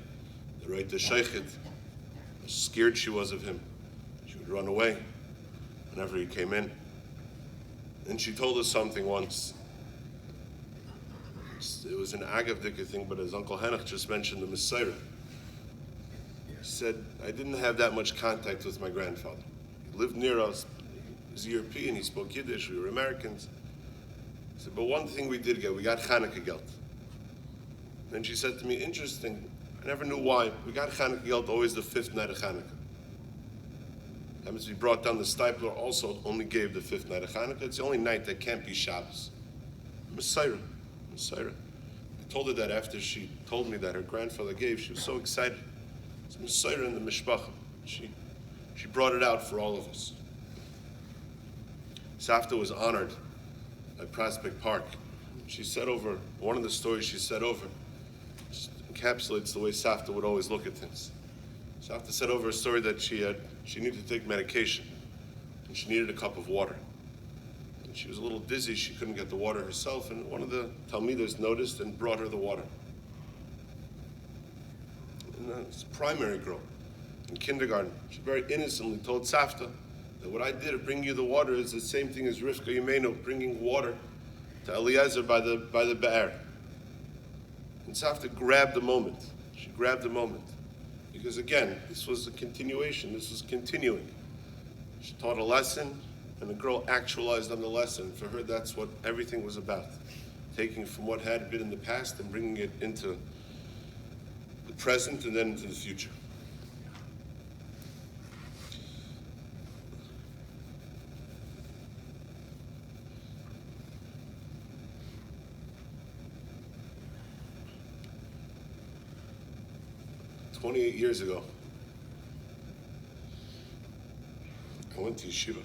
the right to Sheikhid, how scared she was of him. She would run away whenever he came in. And she told us something once. It was an Agavdika thing, but as Uncle Henoch just mentioned, the Messiah. He said, I didn't have that much contact with my grandfather. He lived near us. He was European, he spoke Yiddish, we were Americans. He said, but one thing we did get, we got Chanukah geld. Then she said to me, interesting, I never knew why. We got Chanukah geld always the fifth night of Chanukah. Happens to be brought down, the Stipler also only gave the fifth night of Chanukah. It's the only night that can't be Shabbos. Messiah. I told her that after she told me that her grandfather gave, she was so excited. It's Messiah in the Mishpacha. She brought it out for all of us. Safta was honored at Prospect Park. She said over, one of the stories she said over, just encapsulates the way Safta would always look at things. Safta said over a story that she needed to take medication, and she needed a cup of water. And she was a little dizzy, she couldn't get the water herself, and one of the Talmidas noticed and brought her the water. And it's a primary girl in kindergarten. She very innocently told Safta, that what I did of bringing you the water is the same thing as Rivka Yemenu bringing water to Eliezer by the Be'er. And Savta grabbed the moment. She grabbed the moment. Because again, this was a continuation. This was continuing. She taught a lesson, and the girl actualized on the lesson. For her, that's what everything was about. Taking from what had been in the past and bringing it into the present and then into the future. "28 years ago, I went to yeshiva.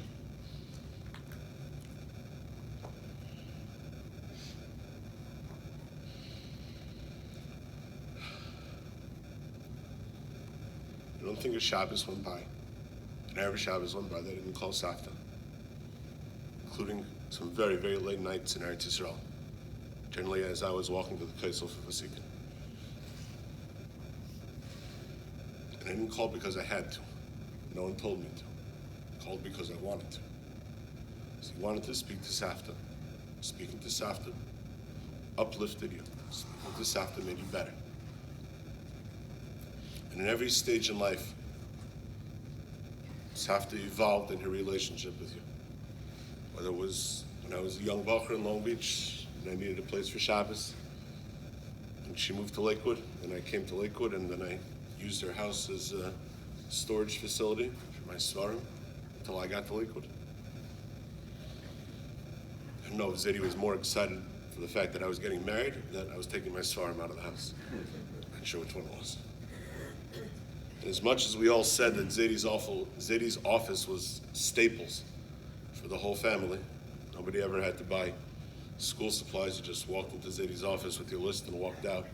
I don't think a Shabbos went by, and every Shabbos went by, they didn't call Savta, including some very, very late nights in Eretz Yisrael, generally as I was walking to the Kaisel for Vasikin. And I didn't call because I had to. No one told me to. I called because I wanted to. So he wanted to speak to Savta. Speaking to Savta uplifted you. Speaking to Savta made you better. And in every stage in life, Savta evolved in her relationship with you. Whether it was when I was a young bacher in Long Beach and I needed a place for Shabbos, and she moved to Lakewood, and I came to Lakewood, and then I used her house as a storage facility for my svarim until I got to Lakewood. I don't know if Zeddy was more excited for the fact that I was getting married or that I was taking my svarim out of the house. I'm not sure which one it was. And as much as we all said that Zeddy's office was Staples for the whole family, nobody ever had to buy school supplies. You just walked into Zeddy's office with your list and walked out.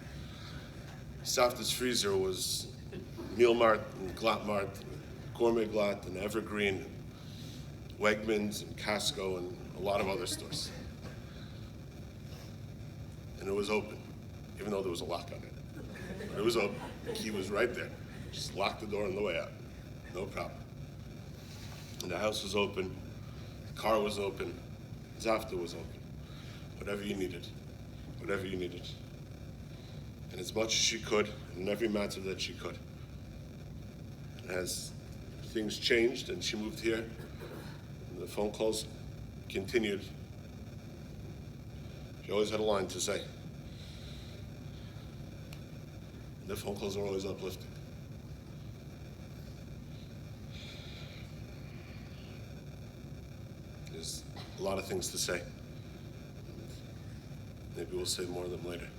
Savta's freezer was Meal Mart and Glatt Mart, Gourmet Glatt and Evergreen, Wegmans and Costco and a lot of other stores. And it was open, even though there was a lock on it. But it was open. The key was right there. Just lock the door on the way out. No problem. And the house was open. The car was open. Zavta was open. Whatever you needed. Whatever you needed. And as much as she could, in every matter that she could. And as things changed and she moved here, and the phone calls continued, she always had a line to say. And the phone calls were always uplifting. There's a lot of things to say. Maybe we'll say more of them later.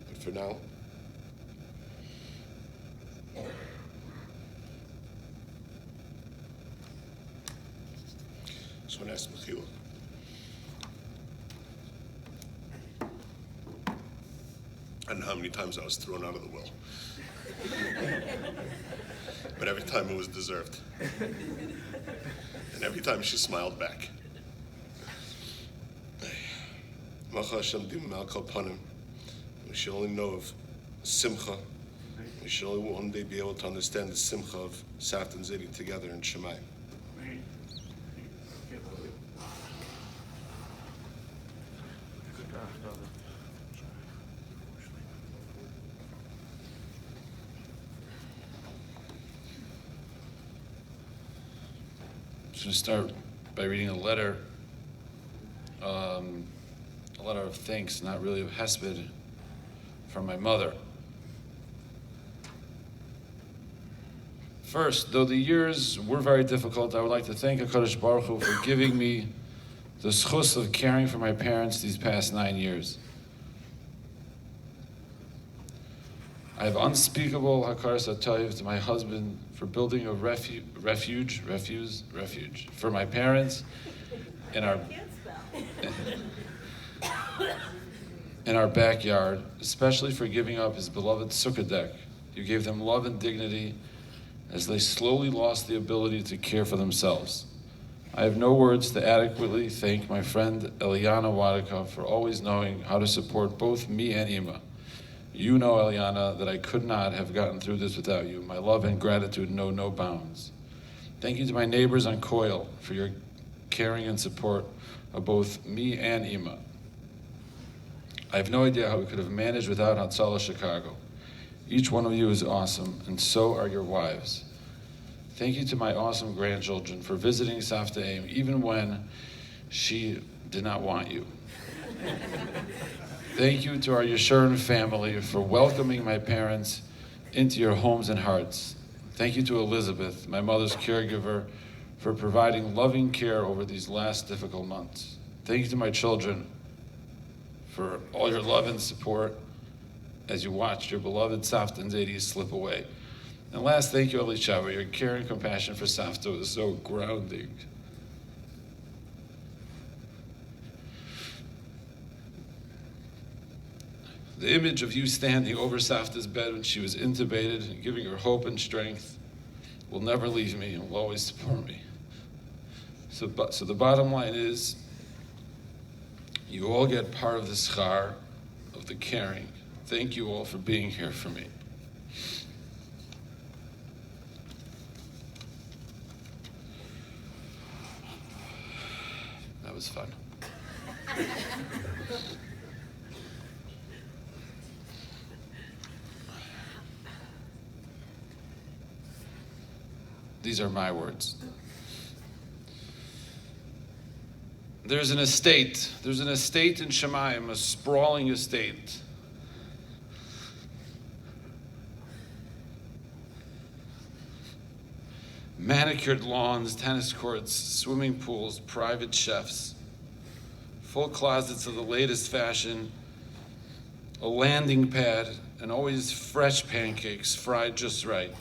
But for now, just want to ask Mechila. I don't know how many times I was thrown out of the will. But every time it was deserved. And every time she smiled back. We should only know of simcha. We should only one day be able to understand the simcha of Savta and Zeddy together in Shemayim. I'm going to start by reading a letter of thanks, not really of hesped, from my mother. First, though the years were very difficult, I would like to thank HaKadosh Baruch Hu for giving me the schus of caring for my parents these past 9 years. I have unspeakable hakaras hatov to my husband for building a refuge for my parents in our backyard, especially for giving up his beloved sukkah deck. You gave them love and dignity as they slowly lost the ability to care for themselves. I have no words to adequately thank my friend Eliana Wadika for always knowing how to support both me and Ima. You know, Eliana, that I could not have gotten through this without you. My love and gratitude know no bounds. Thank you to my neighbors on Coyle for your caring and support of both me and Ima. I have no idea how we could have managed without Hatzalah Chicago. Each one of you is awesome, and so are your wives. Thank you to my awesome grandchildren for visiting Savta Aim, even when she did not want you. Thank you to our Yeshurun family for welcoming my parents into your homes and hearts. Thank you to Elizabeth, my mother's caregiver, for providing loving care over these last difficult months. Thank you to my children for all your love and support as you watched your beloved Savta and Zadie slip away. And last, thank you, Elishava. Your care and compassion for Savta was so grounding. The image of you standing over Savta's bed when she was intubated and giving her hope and strength will never leave me and will always support me. So the bottom line is, you all get part of the schar of the caring. Thank you all for being here for me. That was fun. These are my words. There's an estate in Shemayim, a sprawling estate. Manicured lawns, tennis courts, swimming pools, private chefs, full closets of the latest fashion, a landing pad, and always fresh pancakes fried just right.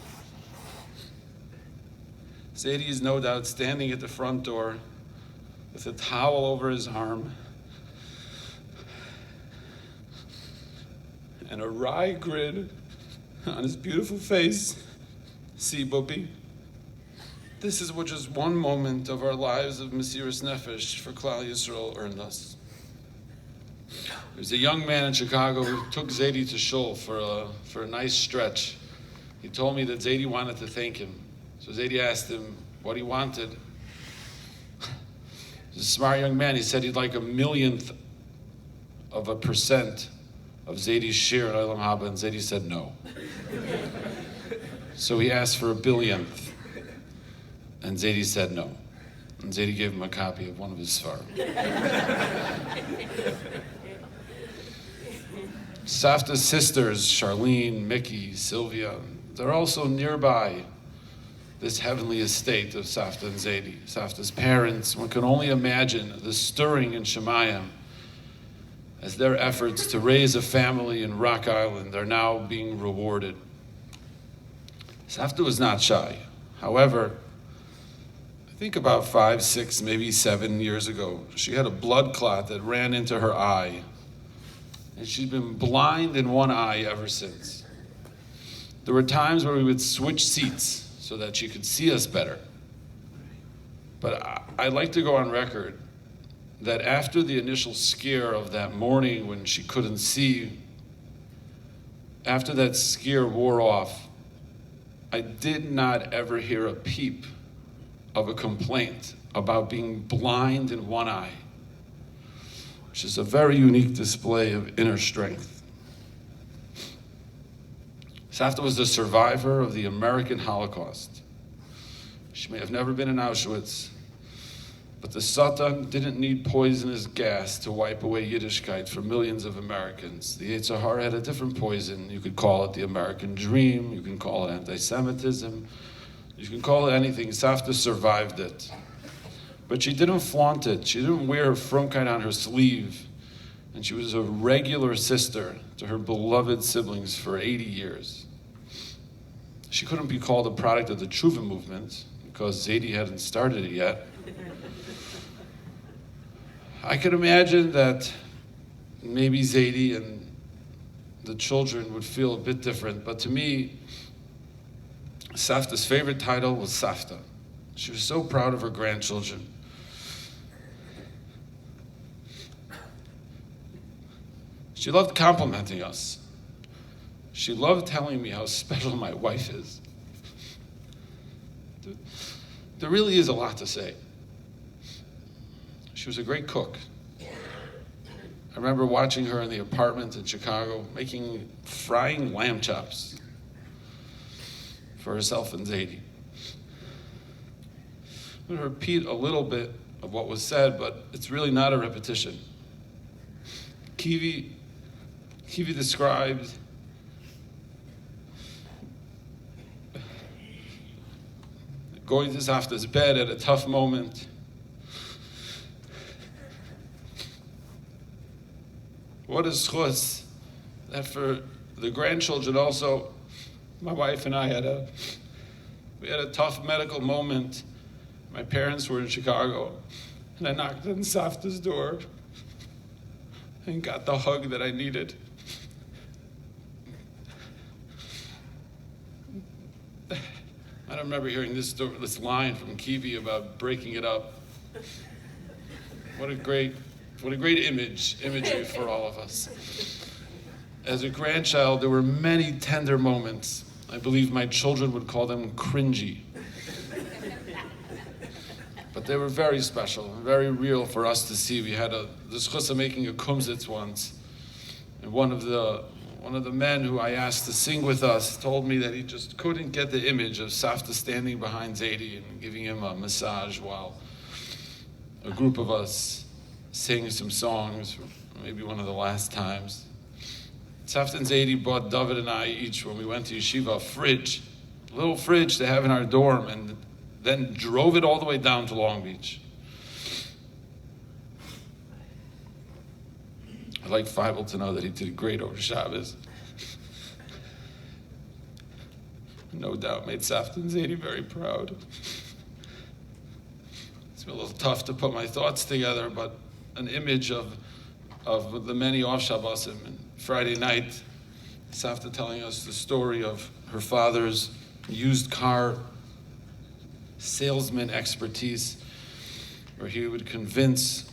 Zadie is no doubt standing at the front door with a towel over his arm and a wry grin on his beautiful face. See, Bobby, this is what just one moment of our lives of Mesiras Nefesh for Klal Yisrael earned us. There's a young man in Chicago who took Zadie to shul for a nice stretch. He told me that Zadie wanted to thank him. So Zadie asked him what he wanted. He's a smart young man. He said he'd like 1/1,000,000% of Zadie's share in Olam Haba, and Zadie said no. So he asked for 1/1000,000,000th, and Zadie said no. And Zadie gave him a copy of one of his Sfarim. Savta's sisters, Charlene, Mickey, Sylvia, they're also nearby this heavenly estate of Savta and Zadie. Savta's parents, one can only imagine the stirring in Shemayim as their efforts to raise a family in Rock Island are now being rewarded. Savta was not shy. However, I think about 5, 6, maybe 7 years ago, she had a blood clot that ran into her eye, and she'd been blind in one eye ever since. There were times where we would switch seats so that she could see us better. But I'd like to go on record that after the initial scare of that morning when she couldn't see, after that scare wore off, I did not ever hear a peep of a complaint about being blind in one eye, which is a very unique display of inner strength. Savta was the survivor of the American Holocaust. She may have never been in Auschwitz, but the Satan didn't need poisonous gas to wipe away Yiddishkeit for millions of Americans. The Yetzer Hara had a different poison. You could call it the American dream, you can call it anti-Semitism, you can call it anything. Savta survived it. But she didn't flaunt it. She didn't wear her frumkeit on her sleeve. And she was a regular sister to her beloved siblings for 80 years. She couldn't be called a product of the Tshuva movement because Zadie hadn't started it yet. I could imagine that maybe Zadie and the children would feel a bit different, but to me, Savta's favorite title was Savta. She was so proud of her grandchildren. She loved complimenting us. She loved telling me how special my wife is. there really is a lot to say. She was a great cook. I remember watching her in the apartment in Chicago, frying lamb chops for herself and Zadie. I'm going to repeat a little bit of what was said, but it's really not a repetition. Kivi described going to Savta's bed at a tough moment. What a schus that for the grandchildren also, my wife and I we had a tough medical moment. My parents were in Chicago, and I knocked on Savta's door and got the hug that I needed. I don't remember hearing this line from Kivi about breaking it up. What a great imagery for all of us. As a grandchild, there were many tender moments. I believe my children would call them cringy. But they were very special and very real for us to see. We had the schus of making a kumsitz once, and one of the men who I asked to sing with us told me that he just couldn't get the image of Savta standing behind Zadie and giving him a massage while a group of us sang some songs, maybe one of the last times. Savta and Zadie bought David and I each, when we went to yeshiva, a little fridge to have in our dorm, and then drove it all the way down to Long Beach. I'd like Feibel to know that he did great over Shabbos. No doubt made Savta and Zadie very proud. It's been a little tough to put my thoughts together, but an image of the many off Shabbosim. And Friday night, Savta telling us the story of her father's used car salesman expertise, where he would convince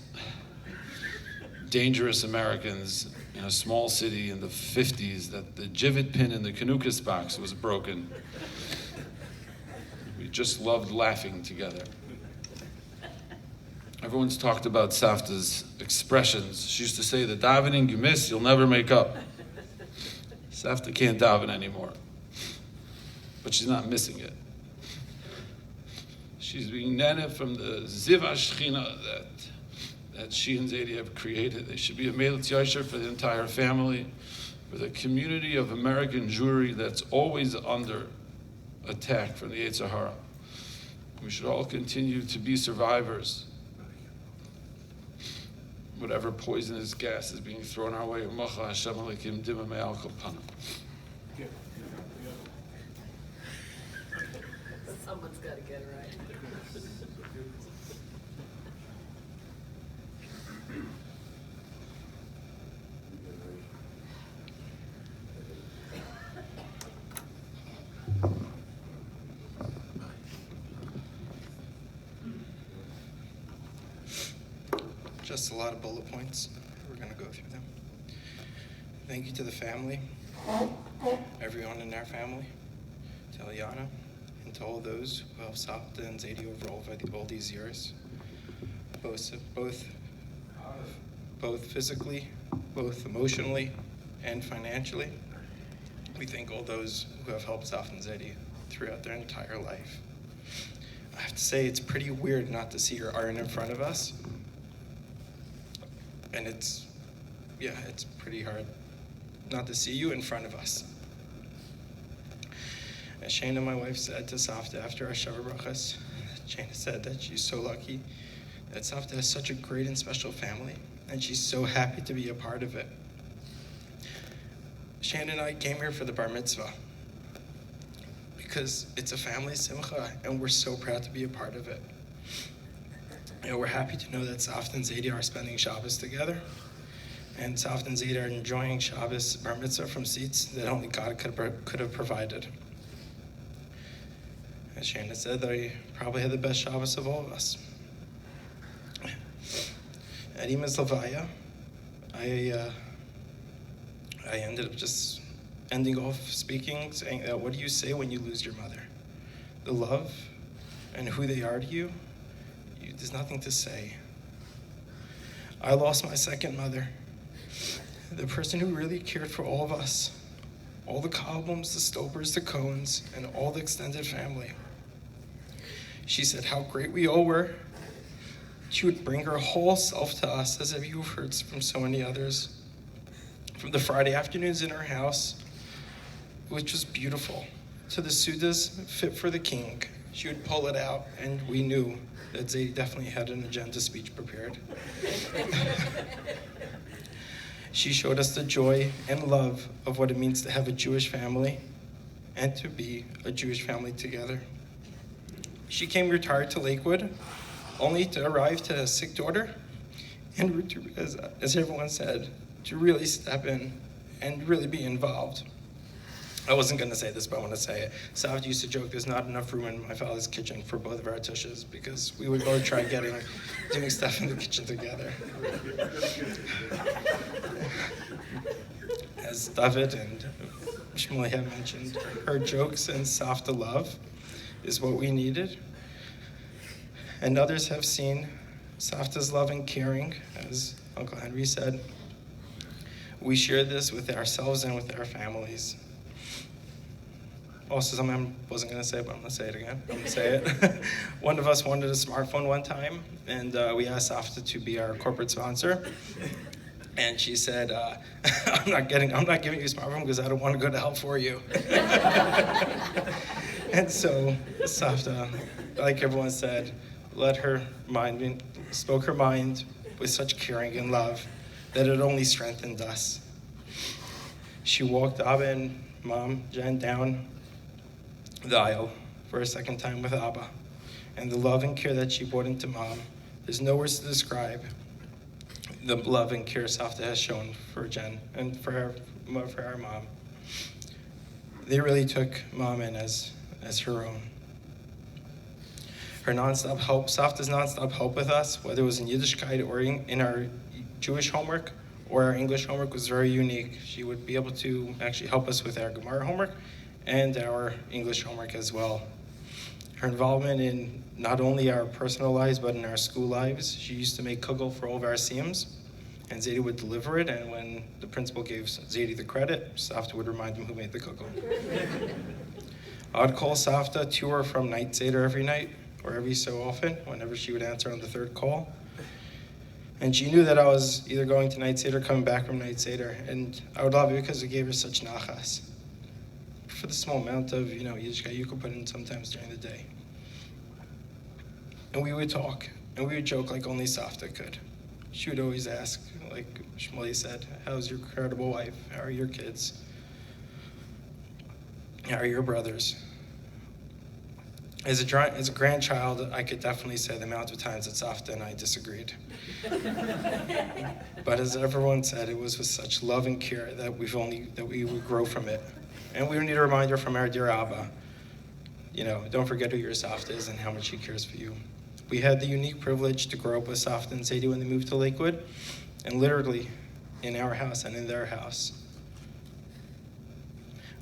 dangerous Americans in a small city in the 50s that the jivet pin in the Kanukas box was broken. We just loved laughing together. Everyone's talked about Savta's expressions. She used to say, the davening you miss, you'll never make up. Savta can't daven anymore, but she's not missing it. She's being nene from the Ziva Shechina that she and Zadie have created. They should be a Melitz Yosher for the entire family, for the community of American Jewry that's always under attack from the Yetzer Hara. We should all continue to be survivors. Whatever poisonous gas is being thrown our way, Someone's got to get it right. Just a lot of bullet points. We're going to go through them. Thank you to the family, everyone in our family, to Eliana, and to all those who helped Savta and Zadie over all these years, both physically, both emotionally, and financially. We thank all those who have helped Savta and Zadie throughout their entire life. I have to say, it's pretty weird not to see your Aron in front of us. And it's pretty hard not to see you in front of us. As Shana, my wife, said to Savta after our Shavuot Brachas, Shana said that she's so lucky that Savta has such a great and special family, and she's so happy to be a part of it. Shana and I came here for the bar mitzvah because it's a family simcha, and we're so proud to be a part of it. You know, we're happy to know that Savta and Zadie are spending Shabbos together, and Savta and Zadie are enjoying Shabbos bar mitzvah from seats that only God could have provided. As Shana said, they probably had the best Shabbos of all of us. At Ima's Levaya, I ended up just ending off speaking, saying, what do you say when you lose your mother? The love and who they are to you, there's nothing to say. I lost my second mother, the person who really cared for all of us, all the Cobblums, the Stolpers, the Cohens, and all the extended family. She said how great we all were. She would bring her whole self to us, as if you've heard from so many others. From the Friday afternoons in her house, which was beautiful, to the Sudas fit for the king. She would pull it out, and we knew that Zadie definitely had an agenda speech prepared. She showed us the joy and love of what it means to have a Jewish family and to be a Jewish family together. She came retired to Lakewood, only to arrive to a sick daughter, and as everyone said, to really step in and really be involved. I wasn't going to say this, but I want to say it. Savd used to joke there's not enough room in my father's kitchen for both of our tushes because we would both try doing stuff in the kitchen together. As David and Shmuley have mentioned, her jokes and Savta love is what we needed. And others have seen Savta's love and caring, as Uncle Henry said. We share this with ourselves and with our families. Also, something I wasn't going to say, but I'm going to say it again. I'm going to say it. One of us wanted a smartphone one time, and we asked Savta to be our corporate sponsor. And she said, I'm not giving you a smartphone because I don't want to go to hell for you. And so Savta, like everyone said, spoke her mind with such caring and love that it only strengthened us. She walked Abba and Mom, Jen, down the aisle for a second time with Abba. And the love and care that she brought into Mom, there's no words to describe the love and care Savta has shown for Jen and for our mom. They really took Mom in as her own. Her nonstop help, Savta's nonstop help with us, whether it was in Yiddishkeit or in our Jewish homework or our English homework, was very unique. She would be able to actually help us with our Gemara homework and our English homework as well. Her involvement in not only our personal lives, but in our school lives. She used to make kugel for all of our siyums, and Zadie would deliver it, and when the principal gave Zadie the credit, Savta would remind him who made the kugel. I'd call Savta to her from night Seder every night, or every so often, whenever she would answer on the third call. And she knew that I was either going to night Seder, coming back from night Seder, and I would love it because it gave her such nachas. For the small amount of, Yiddishkeit you could put in sometimes during the day. And we would talk, and we would joke like only Savta could. She would always ask, like Shmuley said, how's your incredible wife? How are your kids? How are your brothers? As a grandchild, I could definitely say the amount of times that Savta and I disagreed. But as everyone said, it was with such love and care that we would grow from it. And we need a reminder from our dear Abba, don't forget who your Savta is and how much he cares for you. We had the unique privilege to grow up with Savta and Zadie when they moved to Lakewood, and literally in our house and in their house.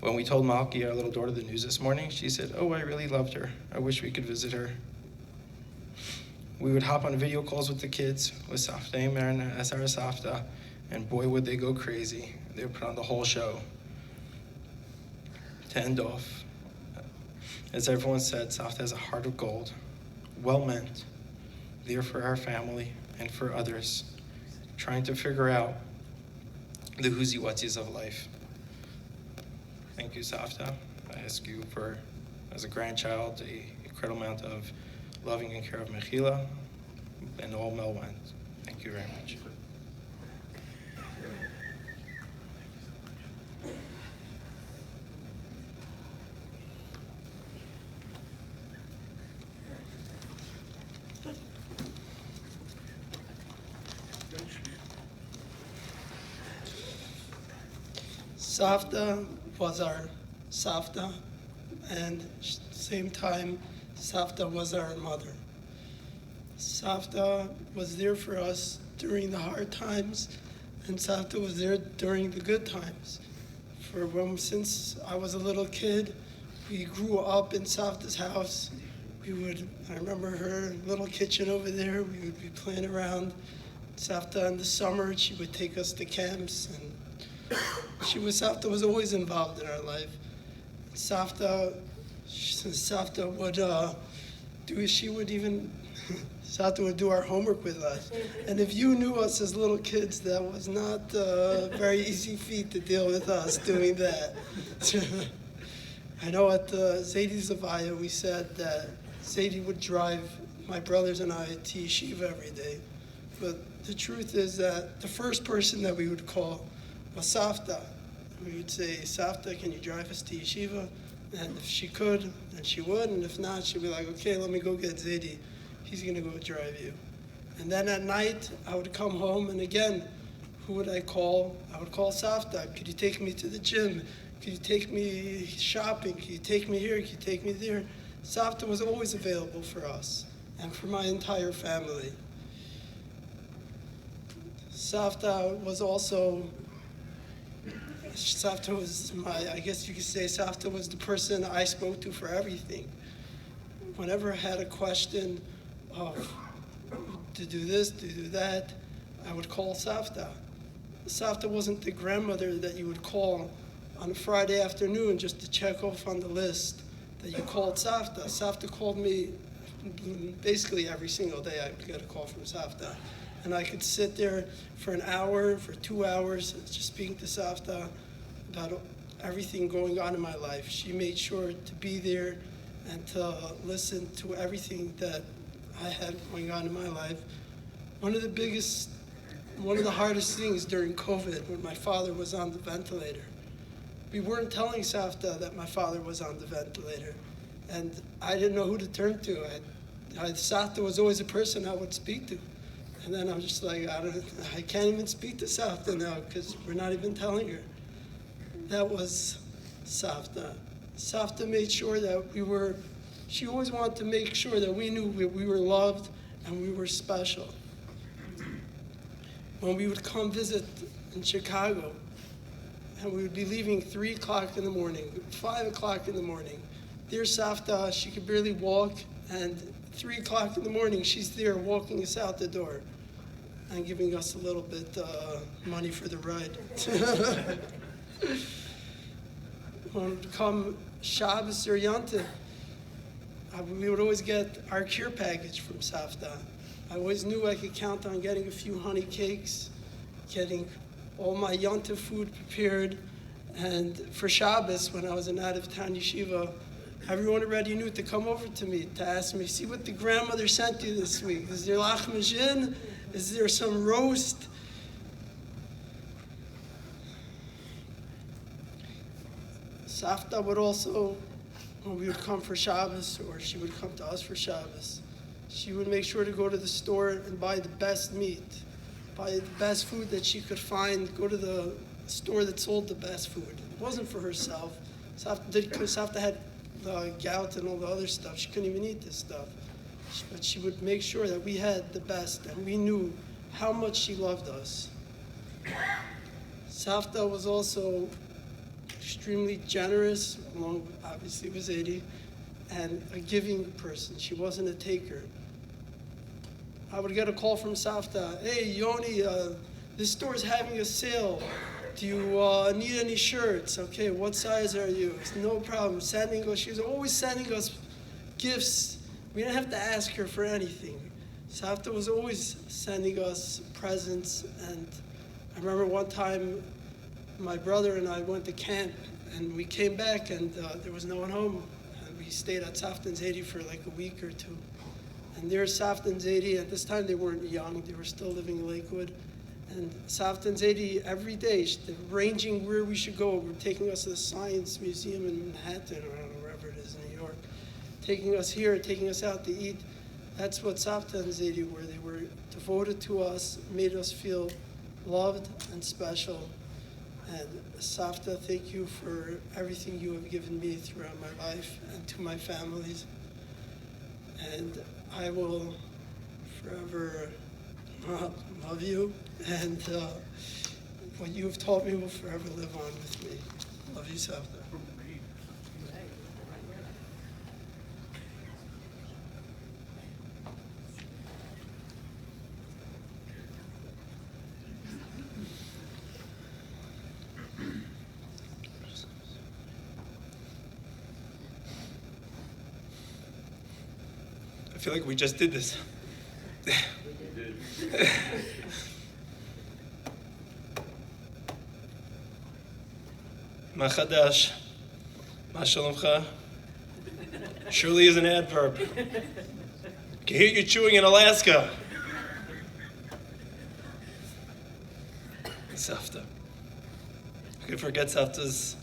When we told Malki, our little daughter, the news this morning, she said, "Oh, I really loved her. I wish we could visit her." We would hop on video calls with the kids, with Savta and as our Savta, and boy, would they go crazy. They would put on the whole show. To end off, as everyone said, Savta has a heart of gold, well meant, there for our family and for others, trying to figure out the who's-y what's-y's of life. Thank you, Savta. I ask you for, as a grandchild, an incredible amount of loving and care of Mechila and all Melwand. Thank you very much. Savta was our Savta, and at the same time, Savta was our mother. Savta was there for us during the hard times, and Savta was there during the good times. Since I was a little kid, we grew up in Savta's house. I remember her little kitchen over there. We would be playing around. Savta in the summer, she would take us to camps, and Savta was always involved in our life. Savta would do our homework with us. And if you knew us as little kids, that was not a very easy feat to deal with us doing that. I know at Zadie Zavaya, we said that Zadie would drive my brothers and I to yeshiva every day. But the truth is that the first person that we would call was Savta. We would say, Savta, can you drive us to yeshiva? And if she could, then she would. And if not, she'd be like, okay, let me go get Zadie. He's going to go drive you. And then at night, I would come home, and again, who would I call? I would call Savta. Could you take me to the gym? Could you take me shopping? Could you take me here? Could you take me there? Savta was always available for us and for my entire family. Savta was I guess you could say Savta was the person I spoke to for everything. Whenever I had a question of to do this, to do that, I would call Savta. Savta wasn't the grandmother that you would call on a Friday afternoon just to check off on the list that you called Savta. Savta called me basically every single day. I would get a call from Savta. And I could sit there for an hour, for 2 hours, just speaking to Savta about everything going on in my life. She made sure to be there and to listen to everything that I had going on in my life. One of the hardest things during COVID, when my father was on the ventilator, we weren't telling Savta that my father was on the ventilator, and I didn't know who to turn to. Savta was always a person I would speak to. And then I'm just like, I can't even speak to Savta now because we're not even telling her. That was Savta. Savta made sure that she always wanted to make sure that we knew we were loved and we were special. When we would come visit in Chicago, and we would be leaving 3 o'clock in the morning, 5 o'clock in the morning. Dear Savta, she could barely walk, and 3 o'clock in the morning, she's there walking us out the door and giving us a little bit money for the ride. When it would come Shabbos or Yontif, we would always get our cure package from Savta. I always knew I could count on getting a few honey cakes, getting all my Yontif food prepared, and for Shabbos, when I was in out-of-town yeshiva, everyone already knew to come over to me to ask me, see what the grandmother sent you this week. Is there lach mazhin? Is there some roast? Savta would also, when we would come for Shabbos, or she would come to us for Shabbos, she would make sure to go to the store and buy the best meat, buy the best food that she could find, go to the store that sold the best food. It wasn't for herself. Savta had the gout and all the other stuff. She couldn't even eat this stuff. But she would make sure that we had the best, and we knew how much she loved us. Savta was also extremely generous, along with, obviously, with Zadie, and a giving person. She wasn't a taker. I would get a call from Savta, hey, Yoni, this store's having a sale. Do you need any shirts? Okay, what size are you? No problem. She was always sending us gifts. We didn't have to ask her for anything. Savta was always sending us presents. And I remember one time my brother and I went to camp, and we came back, and there was no one home. And we stayed at Savta and Zadie for like a week or two. And there's Savta and Zadie. At this time, they weren't young. They were still living in Lakewood. And Savta and Zadie, every day, arranging where we should go. We're taking us to the Science Museum in Manhattan, or I don't know, wherever it is in New York. Taking us here, taking us out to eat. That's what Savta and Zadie were. They were devoted to us, made us feel loved and special. And Savta, thank you for everything you have given me throughout my life and to my families. And I will forever love you, and what you have taught me will forever live on with me. Love you, Savta. feel like we just did this. Ma chadash, ma shalomcha, surely is an adverb. I can hear you chewing in Alaska. Savta. You can forget Savta's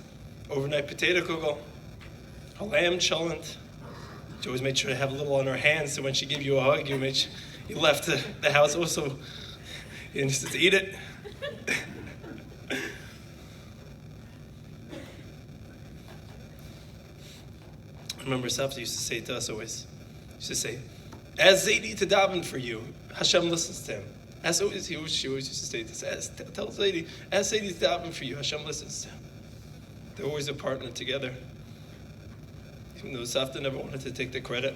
overnight potato kugel, a lamb cholent. She always made sure to have a little on her hands, so when she gave you a hug, you left the house also. You didn't just eat it. I remember Savta used to say to us always, she used to say, "As Zaidi to daven for you, Hashem listens to him." As always, she always used to say this, tell Zaidi, as Zaidi to daven for you, Hashem listens to him. They're always a partner together. Even though Savta never wanted to take the credit.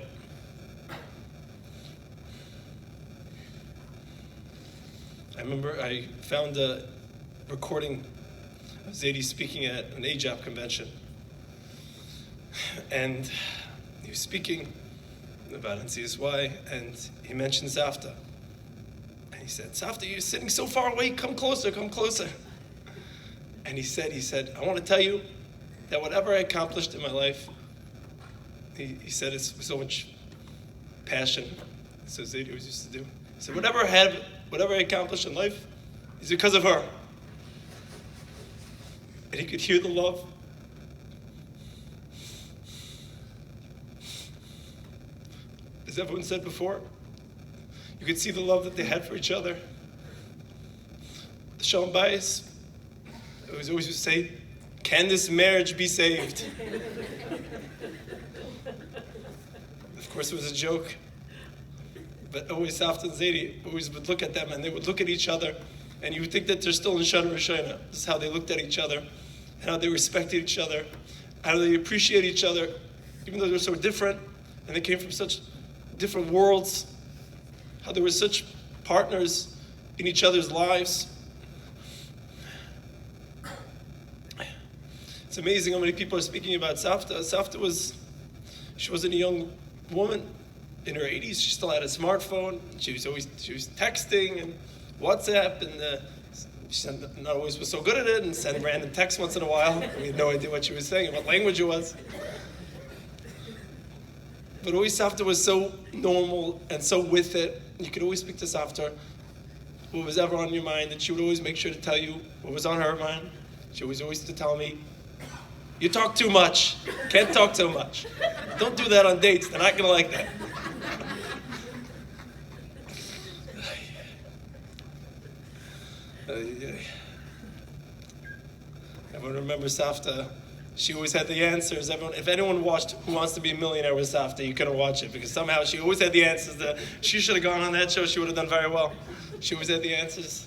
I remember I found a recording of Zaidi speaking at an AJAP convention. And he was speaking about NCSY, and he mentioned Savta. And he said, "Savta, you're sitting so far away, come closer, come closer." And he said, "I want to tell you that whatever I accomplished in my life," he said it's with so much passion, so Zaidi always used to do. He said, whatever I accomplished in life is because of her. And he could hear the love. As everyone said before, you could see the love that they had for each other. The Shalom Bayis, I always used to say, "Can this marriage be saved?" Of course, it was a joke. But always Savta and Zaidi always would look at them, and they would look at each other, and you would think that they're still in Shana Rishona. This is how they looked at each other, and how they respected each other, how they appreciate each other, even though they were so different, and they came from such different worlds, how they were such partners in each other's lives. It's amazing how many people are speaking about Savta. Savta she wasn't a young woman in her 80s. She still had a smartphone. She was texting and WhatsApp, and she not always was so good at it, and sent random texts once in a while. We had no idea what she was saying and what language it was. But always Savta was so normal and so with it. You could always speak to Savta what was ever on your mind, and she would always make sure to tell you what was on her mind. She always used to tell me, "You talk too much. Can't talk so much. Don't do that on dates. They're not going to like that." Everyone remembers Savta. She always had the answers. If anyone watched Who Wants to Be a Millionaire with Savta, you couldn't watch it because somehow she always had the answers. She should have gone on that show. She would have done very well. She always had the answers.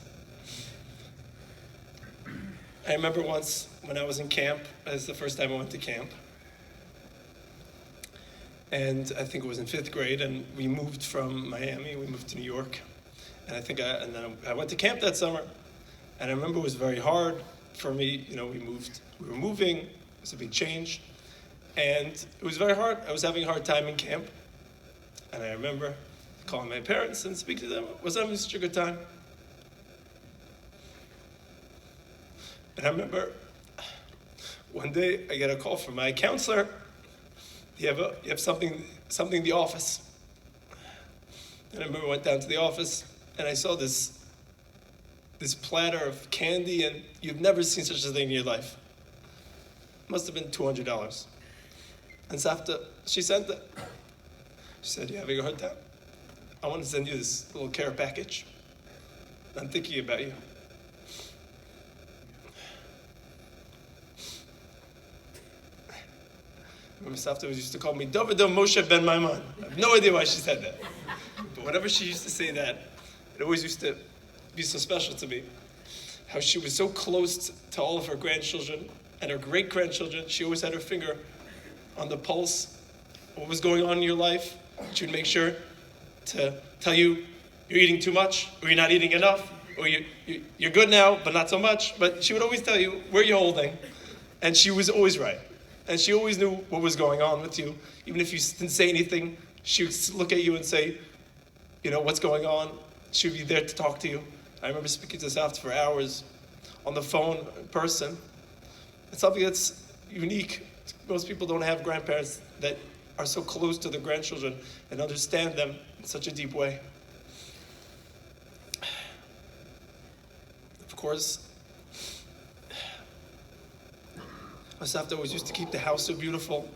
I remember once when I was in camp. That's the first time I went to camp. And I think it was in 5th grade, and we moved from Miami. We moved to New York. And then I went to camp that summer. And I remember it was very hard for me. We were moving. It was a big change. And it was very hard. I was having a hard time in camp. And I remember calling my parents and speaking to them. Was having such a good time. And I remember one day I get a call from my counselor. You have something in the office. And I remember I went down to the office and I saw this platter of candy, and you've never seen such a thing in your life. It must have been $200. And Savta, she sent it. She said, "You having a hard time? I want to send you this little care package. I'm thinking about you." Remember, Savta used to call me David Moshe Ben Maimon. I have no idea why she said that. But whenever she used to say that, it always used to be so special to me. How she was so close to all of her grandchildren and her great-grandchildren. She always had her finger on the pulse of what was going on in your life. She would make sure to tell you you're eating too much, or you're not eating enough, or you're good now, but not so much. But she would always tell you where you're holding. And she was always right. And she always knew what was going on with you. Even if you didn't say anything She would look at you and say, what's going on? She would be there to talk to you. I remember speaking to Savta for hours on the phone in person. It's something that's unique. Most people don't have grandparents that are so close to their grandchildren and understand them in such a deep way. Of course, my Savta always used to keep the house so beautiful.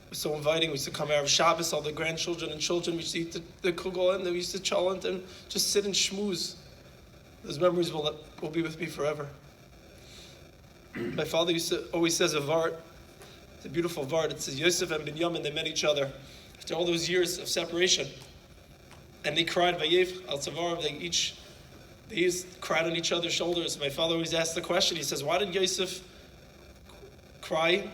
It was so inviting. We used to come Erev Shabbos, all the grandchildren and children. We used to eat the kugel, and we used to challenge and just sit and schmooze. Those memories will be with me forever. My father used to always says a vart. It's a beautiful vart. It says Yosef and Binyamin, they met each other after all those years of separation, and they cried. Vayev al Tzavar. They each cried on each other's shoulders. My father always asked the question. He says, "Why did Yosef cry?"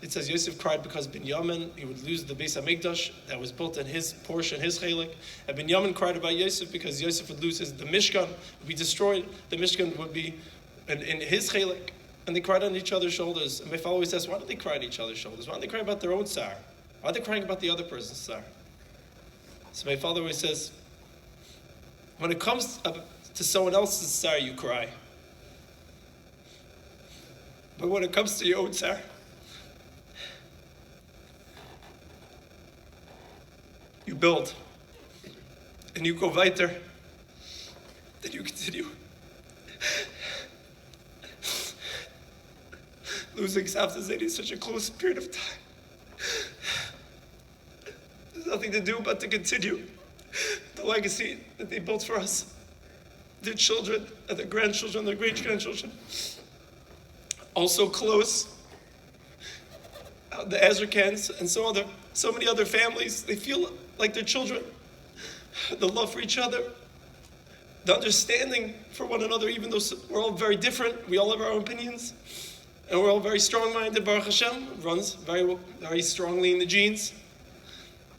It says Yosef cried because Binyamin, he would lose the Beis HaMikdash that was built in his portion, his chelik. And Binyamin cried about Yosef because Yosef would lose the Mishkan, would be destroyed. The Mishkan would be in his chelik. And they cried on each other's shoulders. And my father always says, why did they cry on each other's shoulders? Why did they cry about their own tsar? Why are they crying about the other person's tsar? So my father always says, when it comes to someone else's tsar, you cry. But when it comes to your own tsar, you build, and you go weiter, then you continue. Losing Savta Zedi is such a close period of time. There's nothing to do but to continue the legacy that they built for us, their children, and their grandchildren, their great-grandchildren. Also close, the Azarkans and so many other families, they feel like their children. The love for each other, the understanding for one another, even though we're all very different, we all have our own opinions, and we're all very strong-minded, Baruch Hashem, it runs very, very strongly in the genes,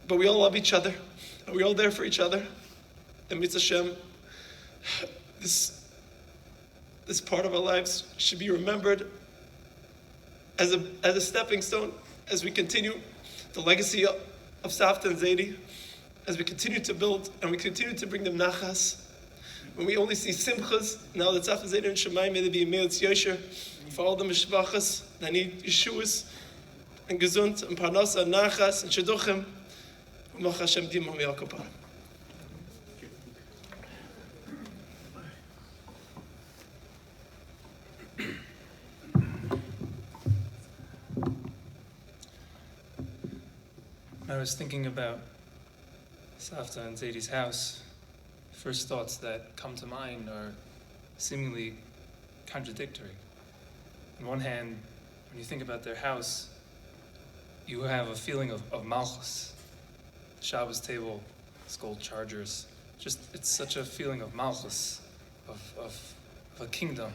but we all love each other, and we're all there for each other. And Mitzvah Hashem, this part of our lives should be remembered as a stepping stone as we continue the legacy of Savta and Zedi, as we continue to build and we continue to bring them nachas. When we only see simchas, now that Savta, Zedi, and Shemayim, may they be me'etz yosher for all the mishpachas that need yeshuas and gesund and parnasa and nachas and shidduchim. Umach Hashem dimah me'al. I was thinking about Savta and Zedi's house. First thoughts that come to mind are seemingly contradictory. On one hand, when you think about their house, you have a feeling of malchus. The Shabbos table, it's gold chargers. It's such a feeling of malchus, of a kingdom.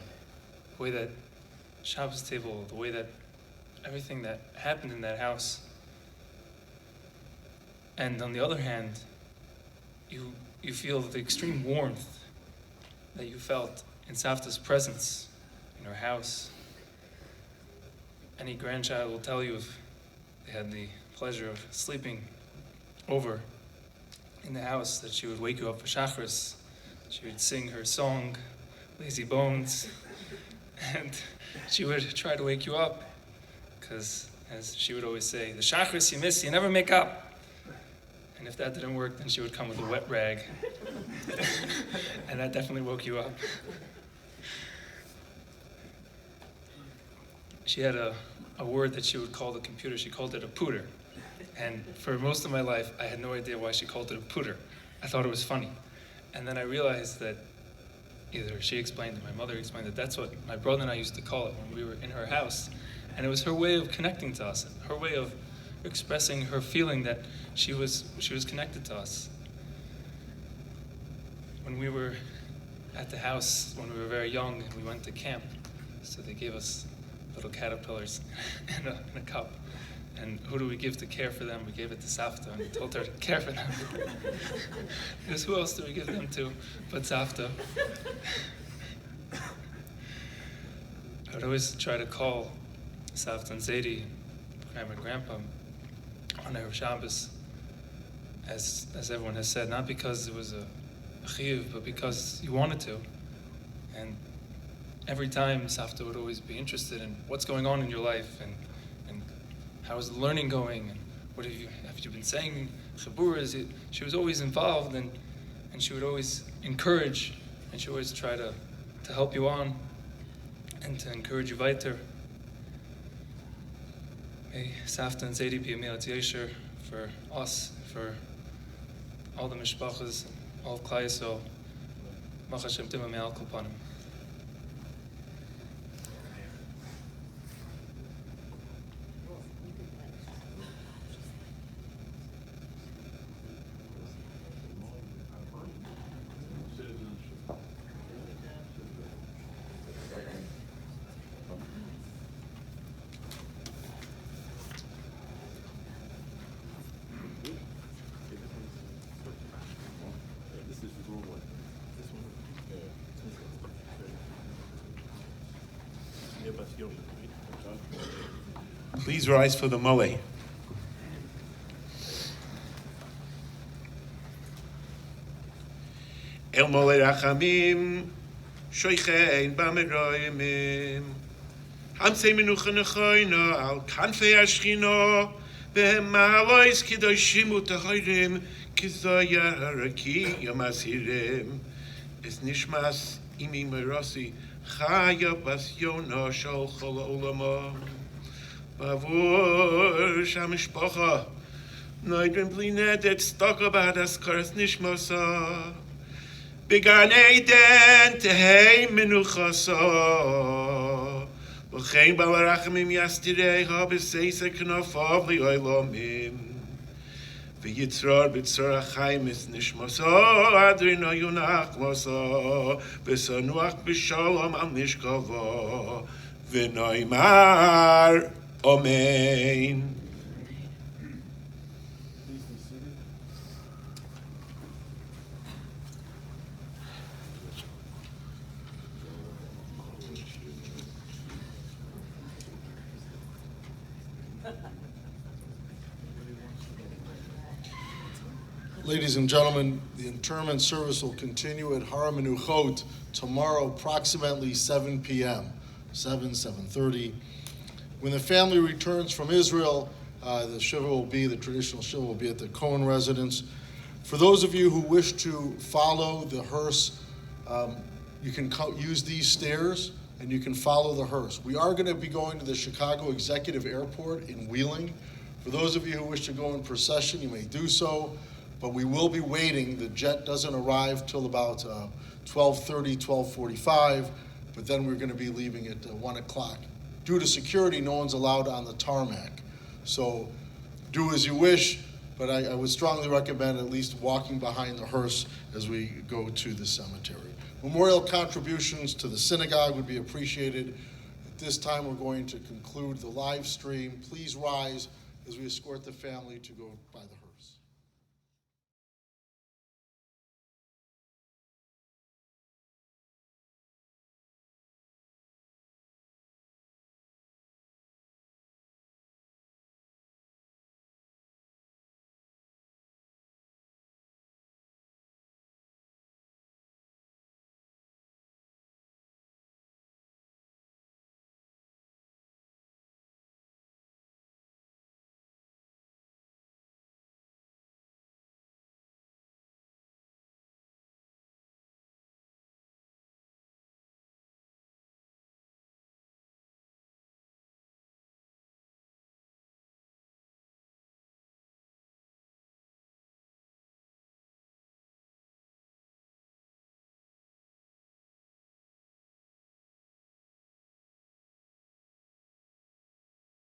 The way that Shabbos table, the way that everything that happened in that house. And on the other hand, you feel the extreme warmth that you felt in Savta's presence in her house. Any grandchild will tell you if they had the pleasure of sleeping over in the house that she would wake you up for Shachris. She would sing her song, Lazy Bones, and she would try to wake you up because, as she would always say, the Shachris you miss, you never make up. And if that didn't work, then she would come with a wet rag. And that definitely woke you up. She had a word that she would call the computer. She called it a pooter. And for most of my life, I had no idea why she called it a pooter. I thought it was funny. And then I realized that either she explained it, my mother explained it, that's what my brother and I used to call it when we were in her house. And it was her way of connecting to us, her way of expressing her feeling that she was connected to us. When we were at the house, when we were very young, and we went to camp, so they gave us little caterpillars in a cup. And who do we give to care for them? We gave it to Savta, and we told her to care for them. Because who else do we give them to but Savta? I would always try to call Savta and Zedi, Grandma and Grandpa, on Erev Shabbos, as everyone has said, not because it was a chiyuv, but because you wanted to. And every time Savta would always be interested in what's going on in your life and how is the learning going and what have you been saying chiburas. She was always involved and she would always encourage and she would always try to help you on and to encourage you weiter. May Savta and Zaidi be a milat yesher for us, for all the mishpachas, all of Klal Yisrael. Mach Hashem tima me'al kol panim. Please rise for the mole. El mole rachamim, shoichein b'meroyimim. Hamsei menucha nechoino al kanfei ashchino, behem ma'alois kidoshim utahoirim, kizoya haraki yomasirim. Es nishmas imi merosi, chaya bas yona shol chol olamah. Bavur shamishpacha, noidrim bli nedet stokabad askaras nishmasa. Began Eden tehei menuchasa. V'chein balarachamim yastireha b'seisa k'nafav li'olamim. V'yitzrar b'tzar achayim es nishmasa adrina yunach masa. V'sanuach b'shalom al nishkava. V'noimar Amen. Ladies and gentlemen, the interment service will continue at Har HaMenuchot tomorrow approximately 7 p.m., 7:30. When the family returns from Israel, the traditional shiva will be at the Cohen residence. For those of you who wish to follow the hearse, you can use these stairs and you can follow the hearse. We are going to be going to the Chicago Executive Airport in Wheeling. For those of you who wish to go in procession, you may do so, but we will be waiting. The jet doesn't arrive till about 12:30, 12:45, but then we're going to be leaving at 1 o'clock. Due to security, no one's allowed on the tarmac. So do as you wish, but I would strongly recommend at least walking behind the hearse as we go to the cemetery. Memorial contributions to the synagogue would be appreciated. At this time, we're going to conclude the live stream. Please rise as we escort the family to go by the hearse.